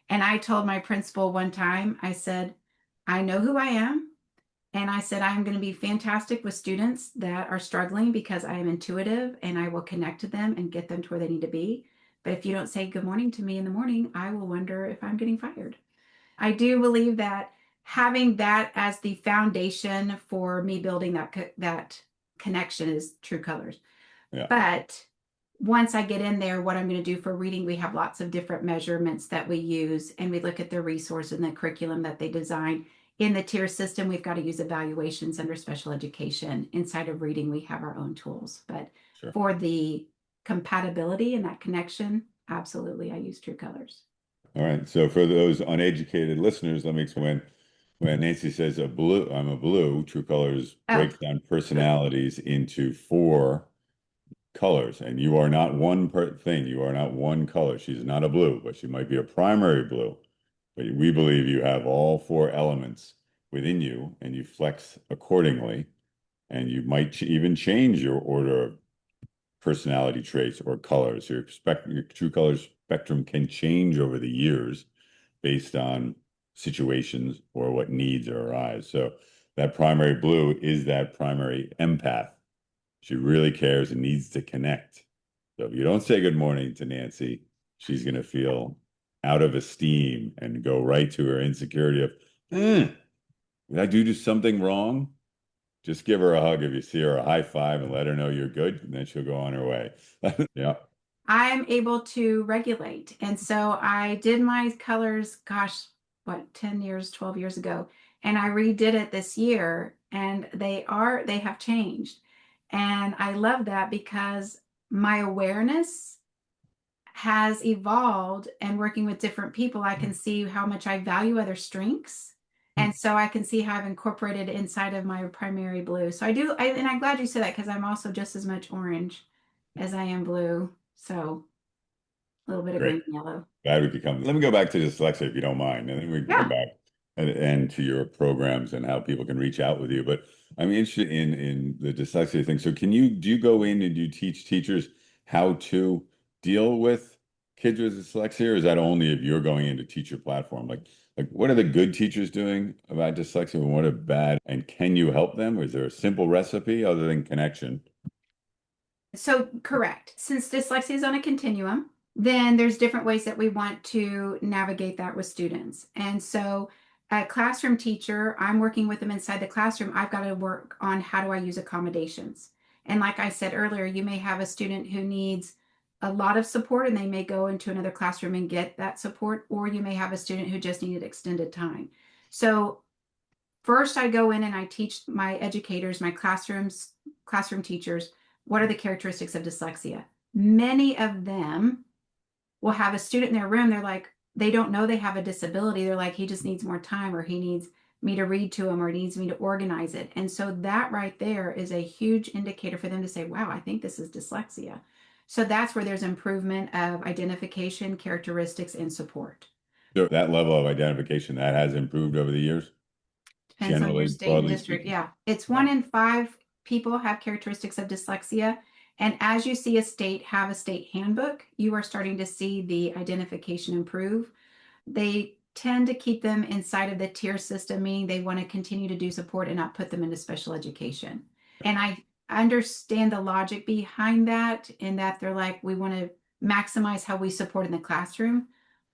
S3: And I told my principal one time, I said, I know who I am. And I said, I'm going to be fantastic with students that are struggling because I am intuitive and I will connect to them and get them to where they need to be. But if you don't say good morning to me in the morning, I will wonder if I'm getting fired. I do believe that having that as the foundation for me building that connection is True Colors.
S1: Yeah.
S3: But once I get in there, what I'm going to do for reading, we have lots of different measurements that we use, and we look at the resource and the curriculum that they design. In the tier system, we've got to use evaluations under special education. Inside of reading, we have our own tools. But
S1: Sure.
S3: for the compatibility and that connection, absolutely, I use True Colors.
S1: All right. So for those uneducated listeners, let me explain. When Nancy says I'm a blue, True Colors
S3: Oh,
S1: breaks down personalities into four colors, and you are not one thing. You are not one color. She's not a blue, but she might be a primary blue. But we believe you have all four elements within you, and you flex accordingly. And you might even change your order of personality traits or colors. Your true color spectrum can change over the years based on situations or what needs arise. So that primary blue is that primary empath. She really cares and needs to connect. So if you don't say good morning to Nancy, she's going to feel out of esteem and go right to her insecurity of, did I do something wrong? Just give her a hug if you see her, a high five, and let her know you're good, and then she'll go on her way. Yeah.
S3: I'm able to regulate. And so I did my colors, gosh, what, 10 years, 12 years ago. And I redid it this year and they have changed. And I love that because my awareness has evolved, and working with different people, I can see how much I value other strengths. And so I can see how I've incorporated inside of my primary blue. So and I'm glad you said that because I'm also just as much orange as I am blue. So a little bit of
S1: Great.
S3: green and yellow.
S1: Glad we could come. Let me go back to dyslexia if you don't mind, and then we can come
S3: Yeah.
S1: back and to your programs and how people can reach out with you. But I'm interested in the dyslexia thing. So do you go in and do you teach teachers how to deal with kids with dyslexia, or is that only if you're going into teacher platform? Like what are the good teachers doing about dyslexia and what are bad? And can you help them? Or is there a simple recipe other than connection?
S3: So correct. Since dyslexia is on a continuum, then there's different ways that we want to navigate that with students. And so a classroom teacher, I'm working with them inside the classroom. I've got to work on how do I use accommodations. And like I said earlier, you may have a student who needs a lot of support and they may go into another classroom and get that support, or you may have a student who just needed extended time. So first, I go in and I teach my educators, my classroom teachers, what are the characteristics of dyslexia. Many of them will have a student in their room. They're like, they don't know they have a disability. They're like, he just needs more time, or he needs me to read to him, or needs me to organize it. And so that right there is a huge indicator for them to say, wow, I think this is dyslexia. So that's where there's improvement of identification, characteristics, and support.
S1: So that level of identification that has improved over the years,
S3: Depends on your
S1: generally,
S3: state and
S1: broadly
S3: district.
S1: speaking.
S3: Yeah. It's
S1: Yeah.
S3: 1 in 5 people have characteristics of dyslexia. And as you see a state have a state handbook, you are starting to see the identification improve. They tend to keep them inside of the tier system, meaning they want to continue to do support and not put them into special education. And I understand the logic behind that, in that they're like, we want to maximize how we support in the classroom.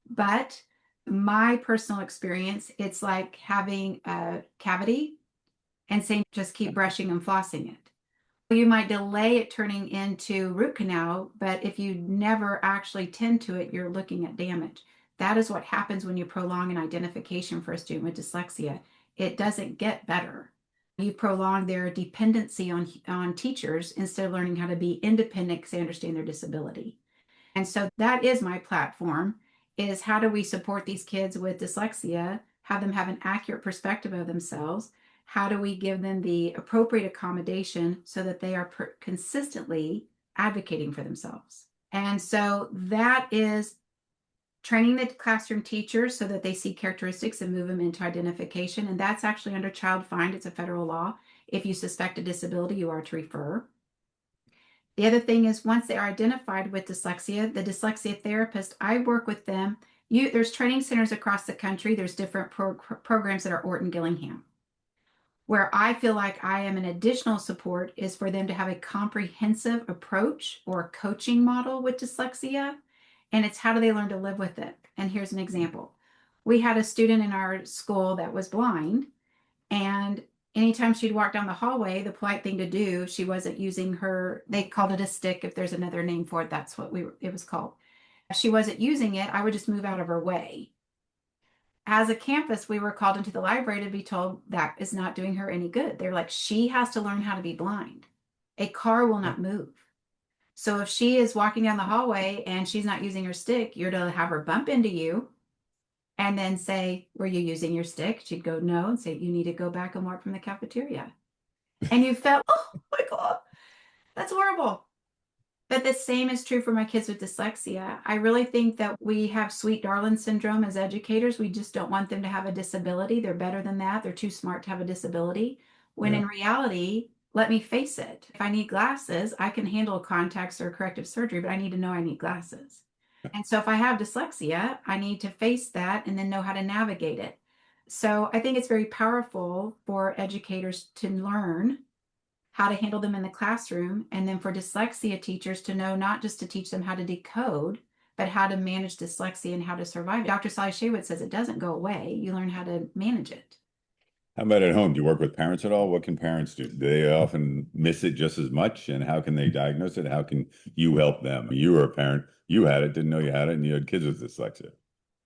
S3: But my personal experience, it's like having a cavity and saying, just keep brushing and flossing it. You might delay it turning into root canal, but if you never actually tend to it, you're looking at damage. That is what happens when you prolong an identification for a student with dyslexia. It doesn't get better. You prolong their dependency on teachers instead of learning how to be independent because they understand their disability. And so that is my platform, is how do we support these kids with dyslexia, have them have an accurate perspective of themselves? How do we give them the appropriate accommodation so that they are consistently advocating for themselves? And so that is training the classroom teachers so that they see characteristics and move them into identification. And that's actually under Child Find. It's a federal law. If you suspect a disability, you are to refer. The other thing is, once they are identified with dyslexia, the dyslexia therapist, I work with them there's training centers across the country. There's different programs that are Orton Gillingham. Where I feel like I am an additional support is for them to have a comprehensive approach or coaching model with dyslexia. And it's how do they learn to live with it? And here's an example. We had a student in our school that was blind, and anytime she'd walk down the hallway, the polite thing to do, she wasn't using her, they called it a stick. If there's another name for it, that's what it was called. If she wasn't using it, I would just move out of her way. As a campus, we were called into the library to be told that is not doing her any good. They're like, she has to learn how to be blind. A car will not move. So if she is walking down the hallway and she's not using her stick, you're to have her bump into you and then say, were you using your stick? She'd go, no, and say, you need to go back and walk from the cafeteria. And you felt, oh my God, that's horrible. But the same is true for my kids with dyslexia. I really think that we have sweet darling syndrome as educators. We just don't want them to have a disability. They're better than that. They're too smart to have a disability. When in reality, let me face it, if I need glasses, I can handle contacts or corrective surgery, but I need to know I need glasses. And so if I have dyslexia, I need to face that and then know how to navigate it. So I think it's very powerful for educators to learn how to handle them in the classroom, and then for dyslexia teachers to know not just to teach them how to decode, but how to manage dyslexia and how to survive. Dr. Sally Shaywitz says it doesn't go away. You learn how to manage it.
S1: How about at home? Do you work with parents at all? What can parents do? Do they often miss it just as much? And how can they diagnose it? How can you help them? You were a parent, you had it, didn't know you had it, and you had kids with dyslexia.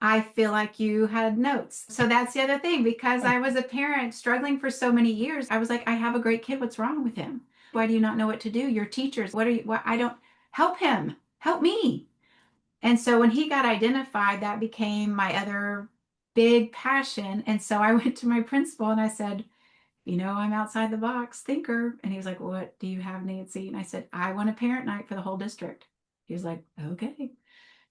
S3: I feel like you had notes. So that's the other thing, because I was a parent struggling for so many years. I was like, I have a great kid. What's wrong with him? Why do you not know what to do? Your teachers, what are you? What, I don't help him. Help me. And so when he got identified, that became my other big passion. And so I went to my principal and I said, I'm outside the box thinker. And he was like, what do you have, Nancy? And I said, I want a parent night for the whole district. He was like, okay.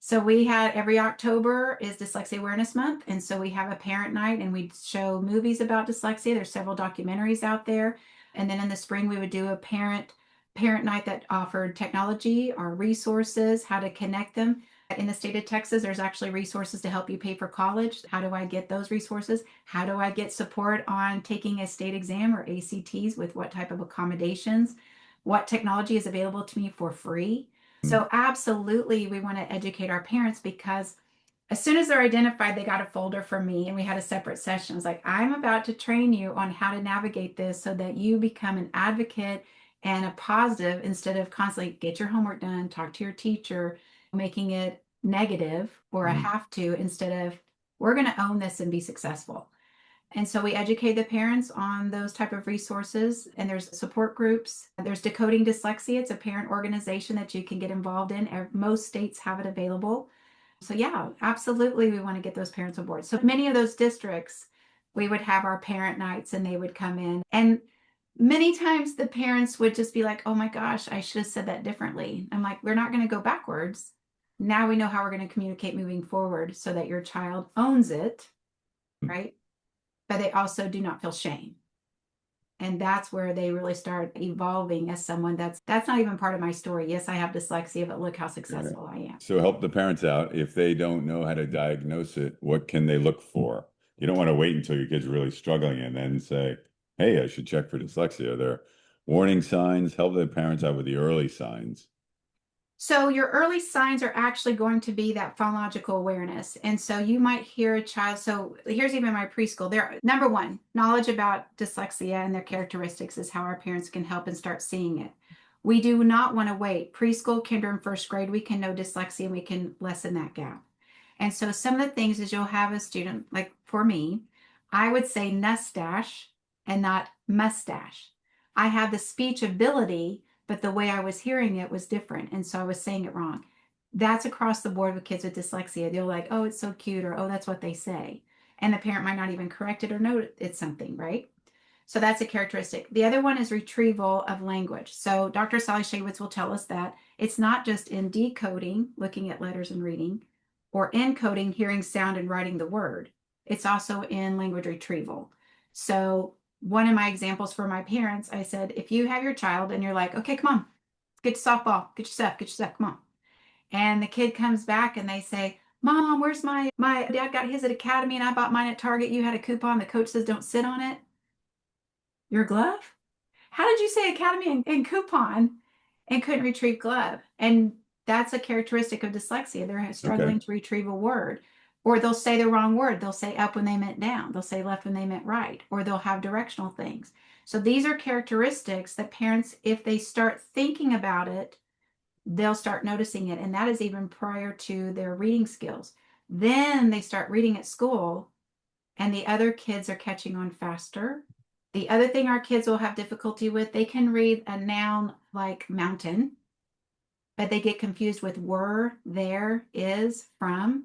S3: So we had every October is Dyslexia Awareness Month. And so we have a parent night and we show movies about dyslexia. There's several documentaries out there. And then in the spring, we would do a parent night that offered technology or resources, how to connect them. In the state of Texas, there's actually resources to help you pay for college. How do I get those resources? How do I get support on taking a state exam or ACTs with what type of accommodations? What technology is available to me for free? So absolutely, we want to educate our parents, because as soon as they're identified, they got a folder from me and we had a separate session. I was like, I'm about to train you on how to navigate this so that you become an advocate and a positive, instead of constantly get your homework done, talk to your teacher, making it negative or a have to, instead of we're going to own this and be successful. And so we educate the parents on those type of resources, and there's support groups. There's Decoding Dyslexia. It's a parent organization that you can get involved in. Most states have it available. So yeah, absolutely, we want to get those parents on board. So many of those districts, we would have our parent nights and they would come in. And many times the parents would just be like, oh my gosh, I should have said that differently. I'm like, we're not going to go backwards. Now we know how we're going to communicate moving forward so that your child owns it, right? But they also do not feel shame. And that's where they really start evolving as someone that's not even part of my story. Yes, I have dyslexia, but look how successful I am.
S1: So help the parents out. If they don't know how to diagnose it, what can they look for? You don't want to wait until your kid's really struggling and then say, hey, I should check for dyslexia. There are warning signs. Help the parents out with the early signs.
S3: So your early signs are actually going to be that phonological awareness. And so you might hear a child. So here's even my preschool. There, number one, knowledge about dyslexia and their characteristics is how our parents can help and start seeing it. We do not want to wait. Preschool, kinder, and first grade, we can know dyslexia and we can lessen that gap. And so some of the things is you'll have a student, like for me, I would say mustache and not mustache. I have the speech ability, but the way I was hearing it was different. And so I was saying it wrong. That's across the board with kids with dyslexia. They're like, oh, it's so cute, or oh, that's what they say. And the parent might not even correct it or know it's something, right? So that's a characteristic. The other one is retrieval of language. So Dr. Sally Shaywitz will tell us that it's not just in decoding, looking at letters and reading, or encoding, hearing sound and writing the word. It's also in language retrieval. So one of my examples for my parents, I said, if you have your child and you're like, okay, come on, get to softball, get your stuff, come on. And the kid comes back and they say, Mom, where's my dad got his at Academy and I bought mine at Target. You had a coupon. The coach says don't sit on it. Your glove? How did you say Academy and coupon and couldn't retrieve glove? And that's a characteristic of dyslexia. They're
S1: Okay.
S3: struggling to retrieve a word. Or they'll say the wrong word. They'll say up when they meant down. They'll say left when they meant right. Or they'll have directional things. So these are characteristics that parents, if they start thinking about it, they'll start noticing it. And that is even prior to their reading skills. Then they start reading at school and the other kids are catching on faster. The other thing our kids will have difficulty with, they can read a noun like mountain, but they get confused with were, there, is, from.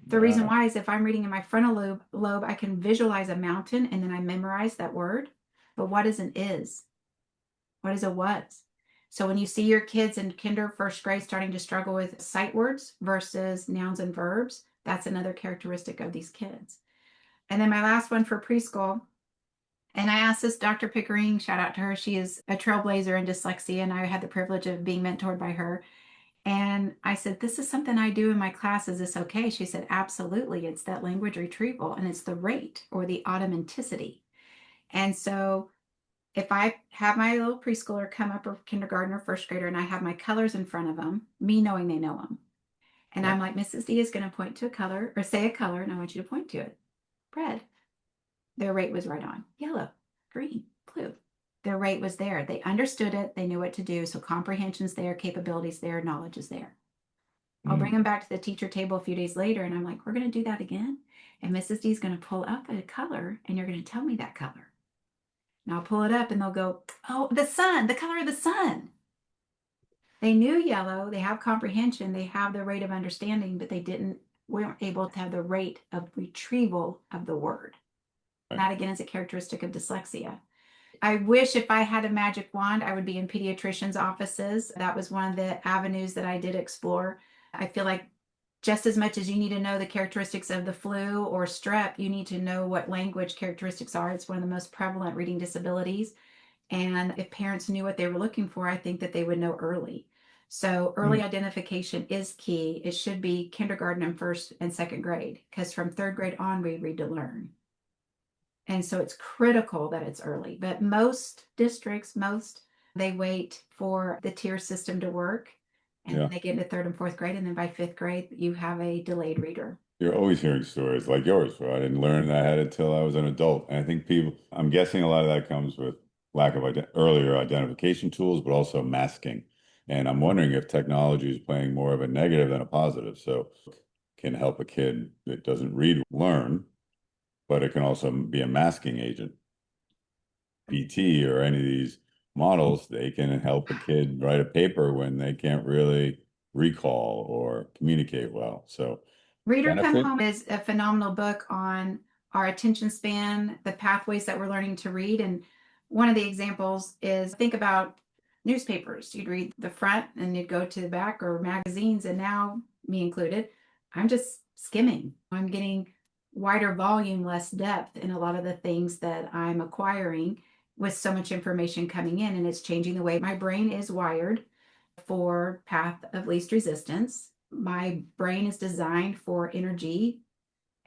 S3: The reason
S1: Wow.
S3: why is if I'm reading in my frontal lobe, I can visualize a mountain and then I memorize that word. But what is an is? What is a was? So when you see your kids in first grade starting to struggle with sight words versus nouns and verbs, that's another characteristic of these kids. And then my last one for preschool, and I asked this Dr. Pickering, shout out to her. She is a trailblazer in dyslexia, and I had the privilege of being mentored by her. And I said, this is something I do in my class. Is this okay? She said, absolutely. It's that language retrieval, and it's the rate or the automaticity. And so if I have my little preschooler come up or kindergartner, first grader, and I have my colors in front of them, me knowing they know them. And
S1: Yeah.
S3: I'm like, Mrs. D is going to point to a color or say a color, and I want you to point to it. Red. Their rate was right on. Yellow, green, blue. Their rate was there. They understood it. They knew what to do. So comprehension's there, capabilities there, knowledge is there. I'll bring
S1: Mm.
S3: them back to the teacher table a few days later and I'm like, we're going to do that again. And Mrs. D is going to pull up a color and you're going to tell me that color. And I'll pull it up and they'll go, oh, the sun, the color of the sun. They knew yellow. They have comprehension. They have the rate of understanding, but weren't able to have the rate of retrieval of the word.
S1: Right.
S3: That again is a characteristic of dyslexia. I wish if I had a magic wand, I would be in pediatricians' offices. That was one of the avenues that I did explore. I feel like just as much as you need to know the characteristics of the flu or strep, you need to know what language characteristics are. It's one of the most prevalent reading disabilities. And if parents knew what they were looking for, I think that they would know early. So early
S1: Mm.
S3: identification is key. It should be kindergarten and first and second grade, because from third grade on, we read to learn. And so it's critical that it's early. But most districts, they wait for the tier system to work. And
S1: Yeah.
S3: then they get into third and fourth grade. And then by fifth grade, you have a delayed reader.
S1: You're always hearing stories like yours, where I didn't learn I had it till I was an adult. And I think I'm guessing a lot of that comes with lack of earlier identification tools, but also masking. And I'm wondering if technology is playing more of a negative than a positive. So can help a kid that doesn't read learn, but it can also be a masking agent. PT or any of these models, they can help a kid write a paper when they can't really recall or communicate well. So
S3: Reader Come
S1: benefit.
S3: Home is a phenomenal book on our attention span, the pathways that we're learning to read. And one of the examples is think about newspapers. You'd read the front and you'd go to the back, or magazines. And now, me included, I'm just skimming. I'm getting wider volume, less depth in a lot of the things that I'm acquiring with so much information coming in. And it's changing the way my brain is wired for path of least resistance. My brain is designed for energy.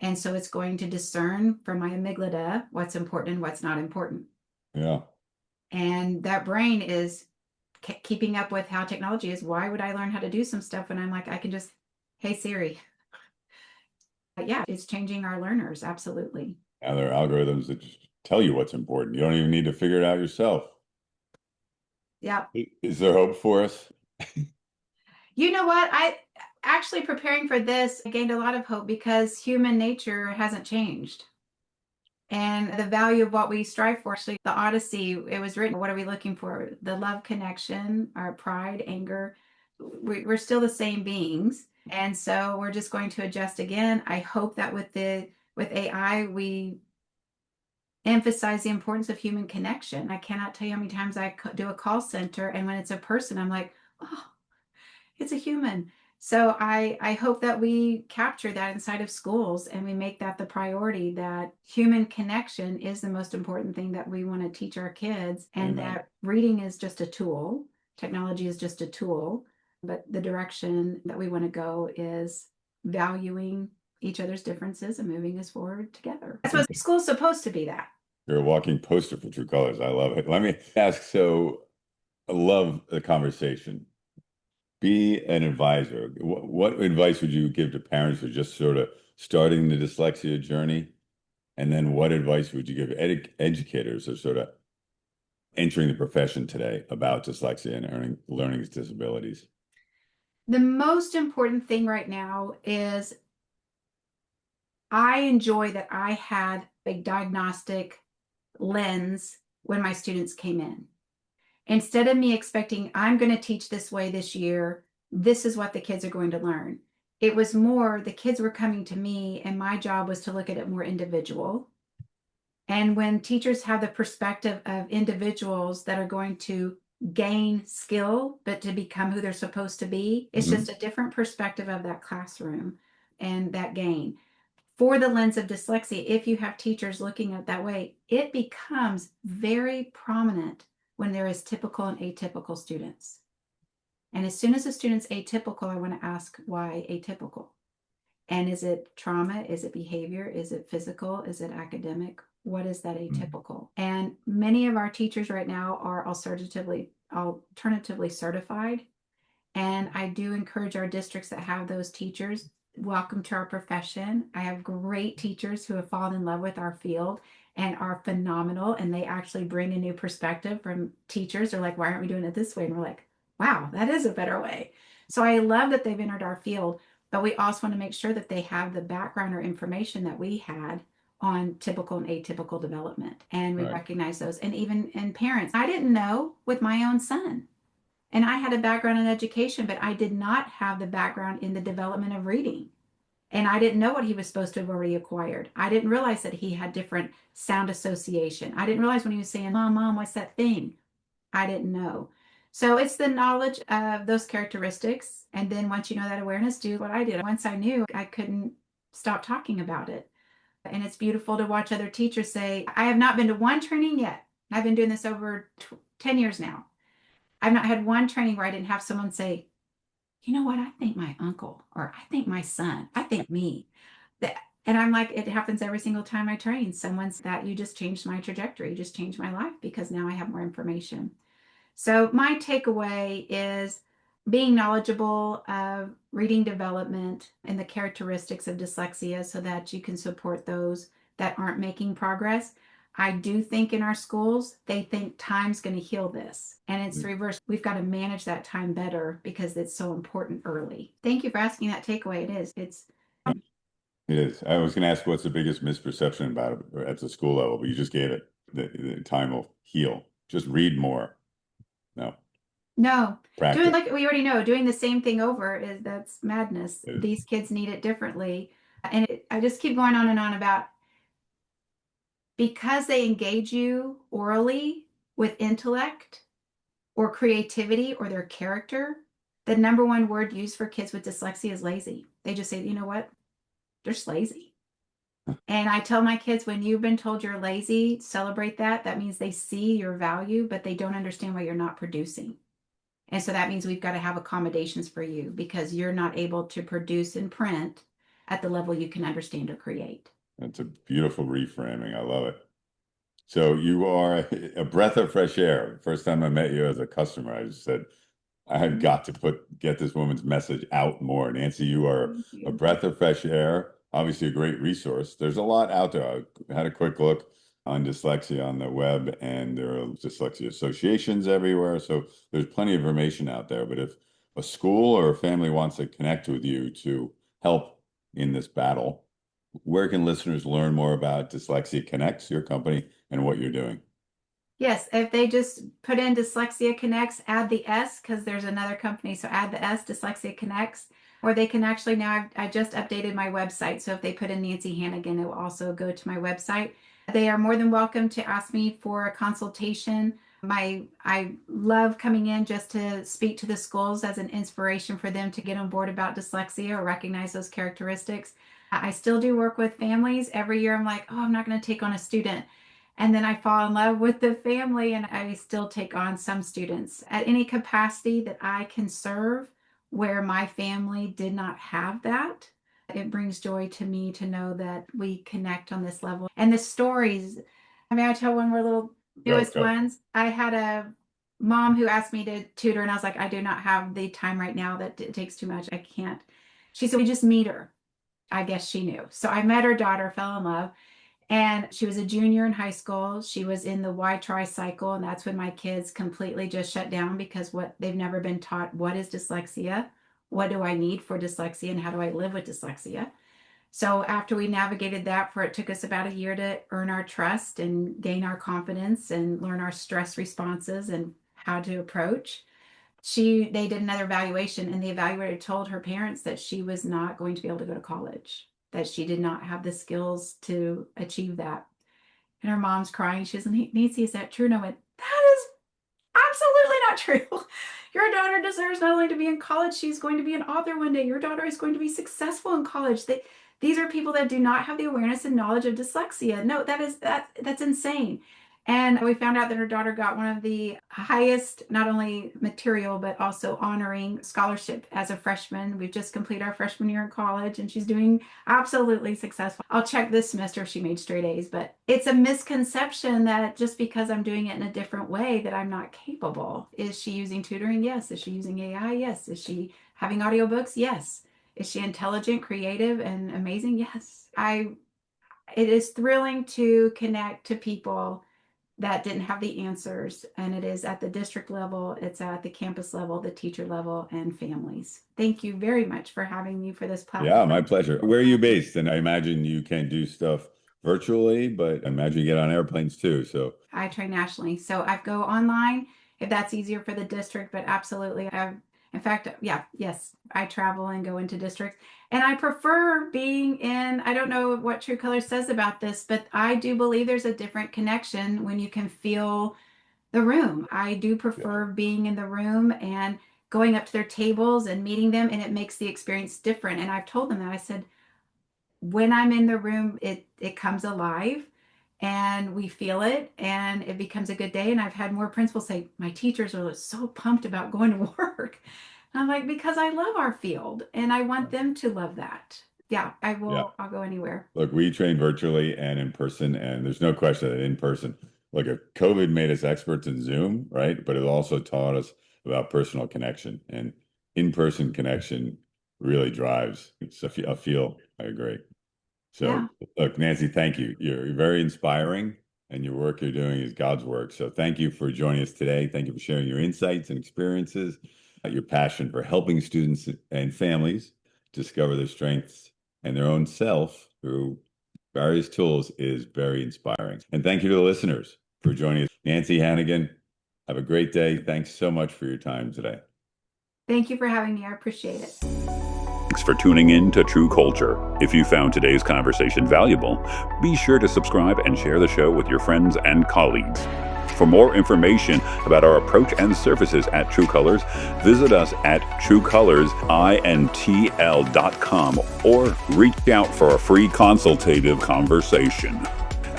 S3: And so it's going to discern from my amygdala what's important and what's not important.
S1: Yeah.
S3: And that brain is keeping up with how technology is. Why would I learn how to do some stuff when I'm like, I can just, hey Siri. But yeah, it's changing our learners. Absolutely.
S1: Now there are algorithms that just tell you what's important. You don't even need to figure it out yourself.
S3: Yeah.
S1: Is there hope for us?
S3: You know what? I actually preparing for this, I gained a lot of hope because human nature hasn't changed. And the value of what we strive for. Actually, the Odyssey, it was written, what are we looking for? The love connection, our pride, anger. We're still the same beings. And so we're just going to adjust again. I hope that with AI, we emphasize the importance of human connection. I cannot tell you how many times I do a call center, and when it's a person, I'm like, oh, it's a human. So I hope that we capture that inside of schools and we make that the priority, that human connection is the most important thing that we want to teach our kids, and
S1: Amen.
S3: that reading is just a tool. Technology is just a tool, but the direction that we want to go is valuing each other's differences and moving us forward together. That's what school's supposed to be, that.
S1: You're a walking poster for True Colors. I love it. Let me ask, so I love the conversation. Be an advisor. What advice would you give to parents who are just sort of starting the dyslexia journey? And then what advice would you give educators who are sort of entering the profession today about dyslexia and learning disabilities?
S3: The most important thing right now is I enjoy that I had a diagnostic lens when my students came in. Instead of me expecting, I'm going to teach this way this year, this is what the kids are going to learn. It was more the kids were coming to me, and my job was to look at it more individual. And when teachers have the perspective of individuals that are going to gain skill, but to become who they're supposed to be, it's just a different perspective of that classroom and that gain. For the lens of dyslexia, if you have teachers looking at it that way, it becomes very prominent when there is typical and atypical students. And as soon as a student's atypical, I want to ask why atypical. And is it trauma? Is it behavior? Is it physical? Is it academic? What is that atypical? And many of our teachers right now are alternatively certified. And I do encourage our districts that have those teachers, welcome to our profession. I have great teachers who have fallen in love with our field and are phenomenal. And they actually bring a new perspective from teachers. They're like, why aren't we doing it this way? And we're like, wow, that is a better way. So I love that they've entered our field, but we also want to make sure that they have the background or information that we had on typical and atypical development. And we recognize those. And even in parents, I didn't know with my own son. And I had a background in education, but I did not have the background in the development of reading. And I didn't know what he was supposed to have already acquired. I didn't realize that he had different sound association. I didn't realize when he was saying, Mom, Mom, what's that thing? I didn't know. So it's the knowledge of those characteristics. And then once you know that awareness, do what I did. Once I knew, I couldn't stop talking about it. And it's beautiful to watch other teachers say, I have not been to one training yet. I've been doing this over 10 years now. I've not had one training where I didn't have someone say, you know what, I think my uncle, or I think my son, I think me. And I'm like, it happens every single time I train. Someone's that you just changed my trajectory, you just changed my life because now I have more information. So my takeaway is being knowledgeable of reading development and the characteristics of dyslexia so that you can support those that aren't making progress. I do think in our schools, they think time's going to heal this. And it's the reverse. We've got to manage that time better because it's so important early. Thank you for asking that takeaway. It is.
S1: It is. I was going to ask what's the biggest misperception about it at the school level, but you just gave it. The time will heal. Just read more.
S3: No.
S1: Practice.
S3: Doing like we already know, doing the same thing over that's madness. These kids need it differently. And I just keep going on and on about because they engage you orally with intellect or creativity or their character, the number one word used for kids with dyslexia is lazy. They just say, you know what? They're just lazy. And I tell my kids, when you've been told you're lazy, celebrate that. That means they see your value, but they don't understand why you're not producing. And so that means we've got to have accommodations for you because you're not able to produce and print at the level you can understand or create.
S1: That's a beautiful reframing. I love it. So you are a breath of fresh air. First time I met you as a customer, I just said, I have got to get this woman's message out more. Nancy, you are a breath of fresh air, obviously a great resource. There's a lot out there. I had a quick look on dyslexia on the web, and there are dyslexia associations everywhere. So there's plenty of information out there. But if a school or a family wants to connect with you to help in this battle, where can listeners learn more about Dyslexia Connects, your company, and what you're doing?
S3: Yes, if they just put in Dyslexia Connects, add the S because there's another company. So add the S, Dyslexia Connects, or they can actually now, I just updated my website. So if they put in Nancy Hannigan, it will also go to my website. They are more than welcome to ask me for a consultation. I love coming in just to speak to the schools as an inspiration for them to get on board about dyslexia or recognize those characteristics. I still do work with families. Every year I'm like, oh, I'm not going to take on a student. And then I fall in love with the family and I still take on some students at any capacity that I can serve where my family did not have that. It brings joy to me to know that we connect on this level. And the stories, I mean, I tell one more little newest
S1: Go.
S3: ones. I had a mom who asked me to tutor, and I was like, I do not have the time right now. That it takes too much. I can't. She said, we just meet her. I guess she knew. So I met her daughter, fell in love, and she was a junior in high school. She was in the Y tricycle, and that's when my kids completely just shut down because they've never been taught what is dyslexia, what do I need for dyslexia, and how do I live with dyslexia. So after we navigated that, it took us about a year to earn our trust and gain our confidence and learn our stress responses and how to approach. They did another evaluation, and the evaluator told her parents that she was not going to be able to go to college, that she did not have the skills to achieve that. And her mom's crying. She says, Nancy, is that true? And I went, that is absolutely not true. Your daughter deserves not only to be in college, she's going to be an author one day. Your daughter is going to be successful in college. These are people that do not have the awareness and knowledge of dyslexia. No, that's insane. And we found out that her daughter got one of the highest, not only material, but also honoring scholarship as a freshman. We've just completed our freshman year in college, and she's doing absolutely successful. I'll check this semester if she made straight A's, but it's a misconception that just because I'm doing it in a different way that I'm not capable. Is she using tutoring? Yes. Is she using AI? Yes. Is she having audiobooks? Yes. Is she intelligent, creative, and amazing? Yes. It is thrilling to connect to people that didn't have the answers. And it is at the district level, it's at the campus level, the teacher level, and families. Thank you very much for having me for this platform.
S1: Yeah, my pleasure. Where are you based? And I imagine you can do stuff virtually, but I imagine you get on airplanes too. So
S3: I train nationally. So I go online if that's easier for the district, but absolutely. In fact, yes, I travel and go into districts. And I prefer being in, I don't know what True Colors says about this, but I do believe there's a different connection when you can feel the room. I do prefer being in the room and going up to their tables and meeting them, and it makes the experience different. And I've told them that. I said, when I'm in the room, it comes alive and we feel it and it becomes a good day. And I've had more principals say, my teachers are so pumped about going to work. And I'm like, because I love our field and I want them to love that. Yeah, I will.
S1: Yeah.
S3: I'll go anywhere.
S1: Look, we train virtually and in person, and there's no question that in person, look, if COVID made us experts in Zoom, right? But it also taught us about personal connection, and in-person connection really drives. It's a feel. I agree. So,
S3: Yeah.
S1: Look, Nancy, thank you. You're very inspiring, and your work you're doing is God's work. So thank you for joining us today. Thank you for sharing your insights and experiences, your passion for helping students and families discover their strengths and their own self through various tools is very inspiring. And thank you to the listeners for joining us. Nancy Hannigan, have a great day. Thanks so much for your time today.
S3: Thank you for having me. I appreciate it.
S2: Thanks for tuning in to True Culture. If you found today's conversation valuable, be sure to subscribe and share the show with your friends and colleagues. For more information about our approach and services at True Colors, visit us at truecolorsintl.com or reach out for a free consultative conversation.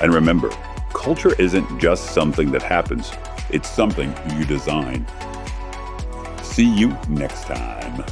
S2: And remember, culture isn't just something that happens, it's something you design. See you next time.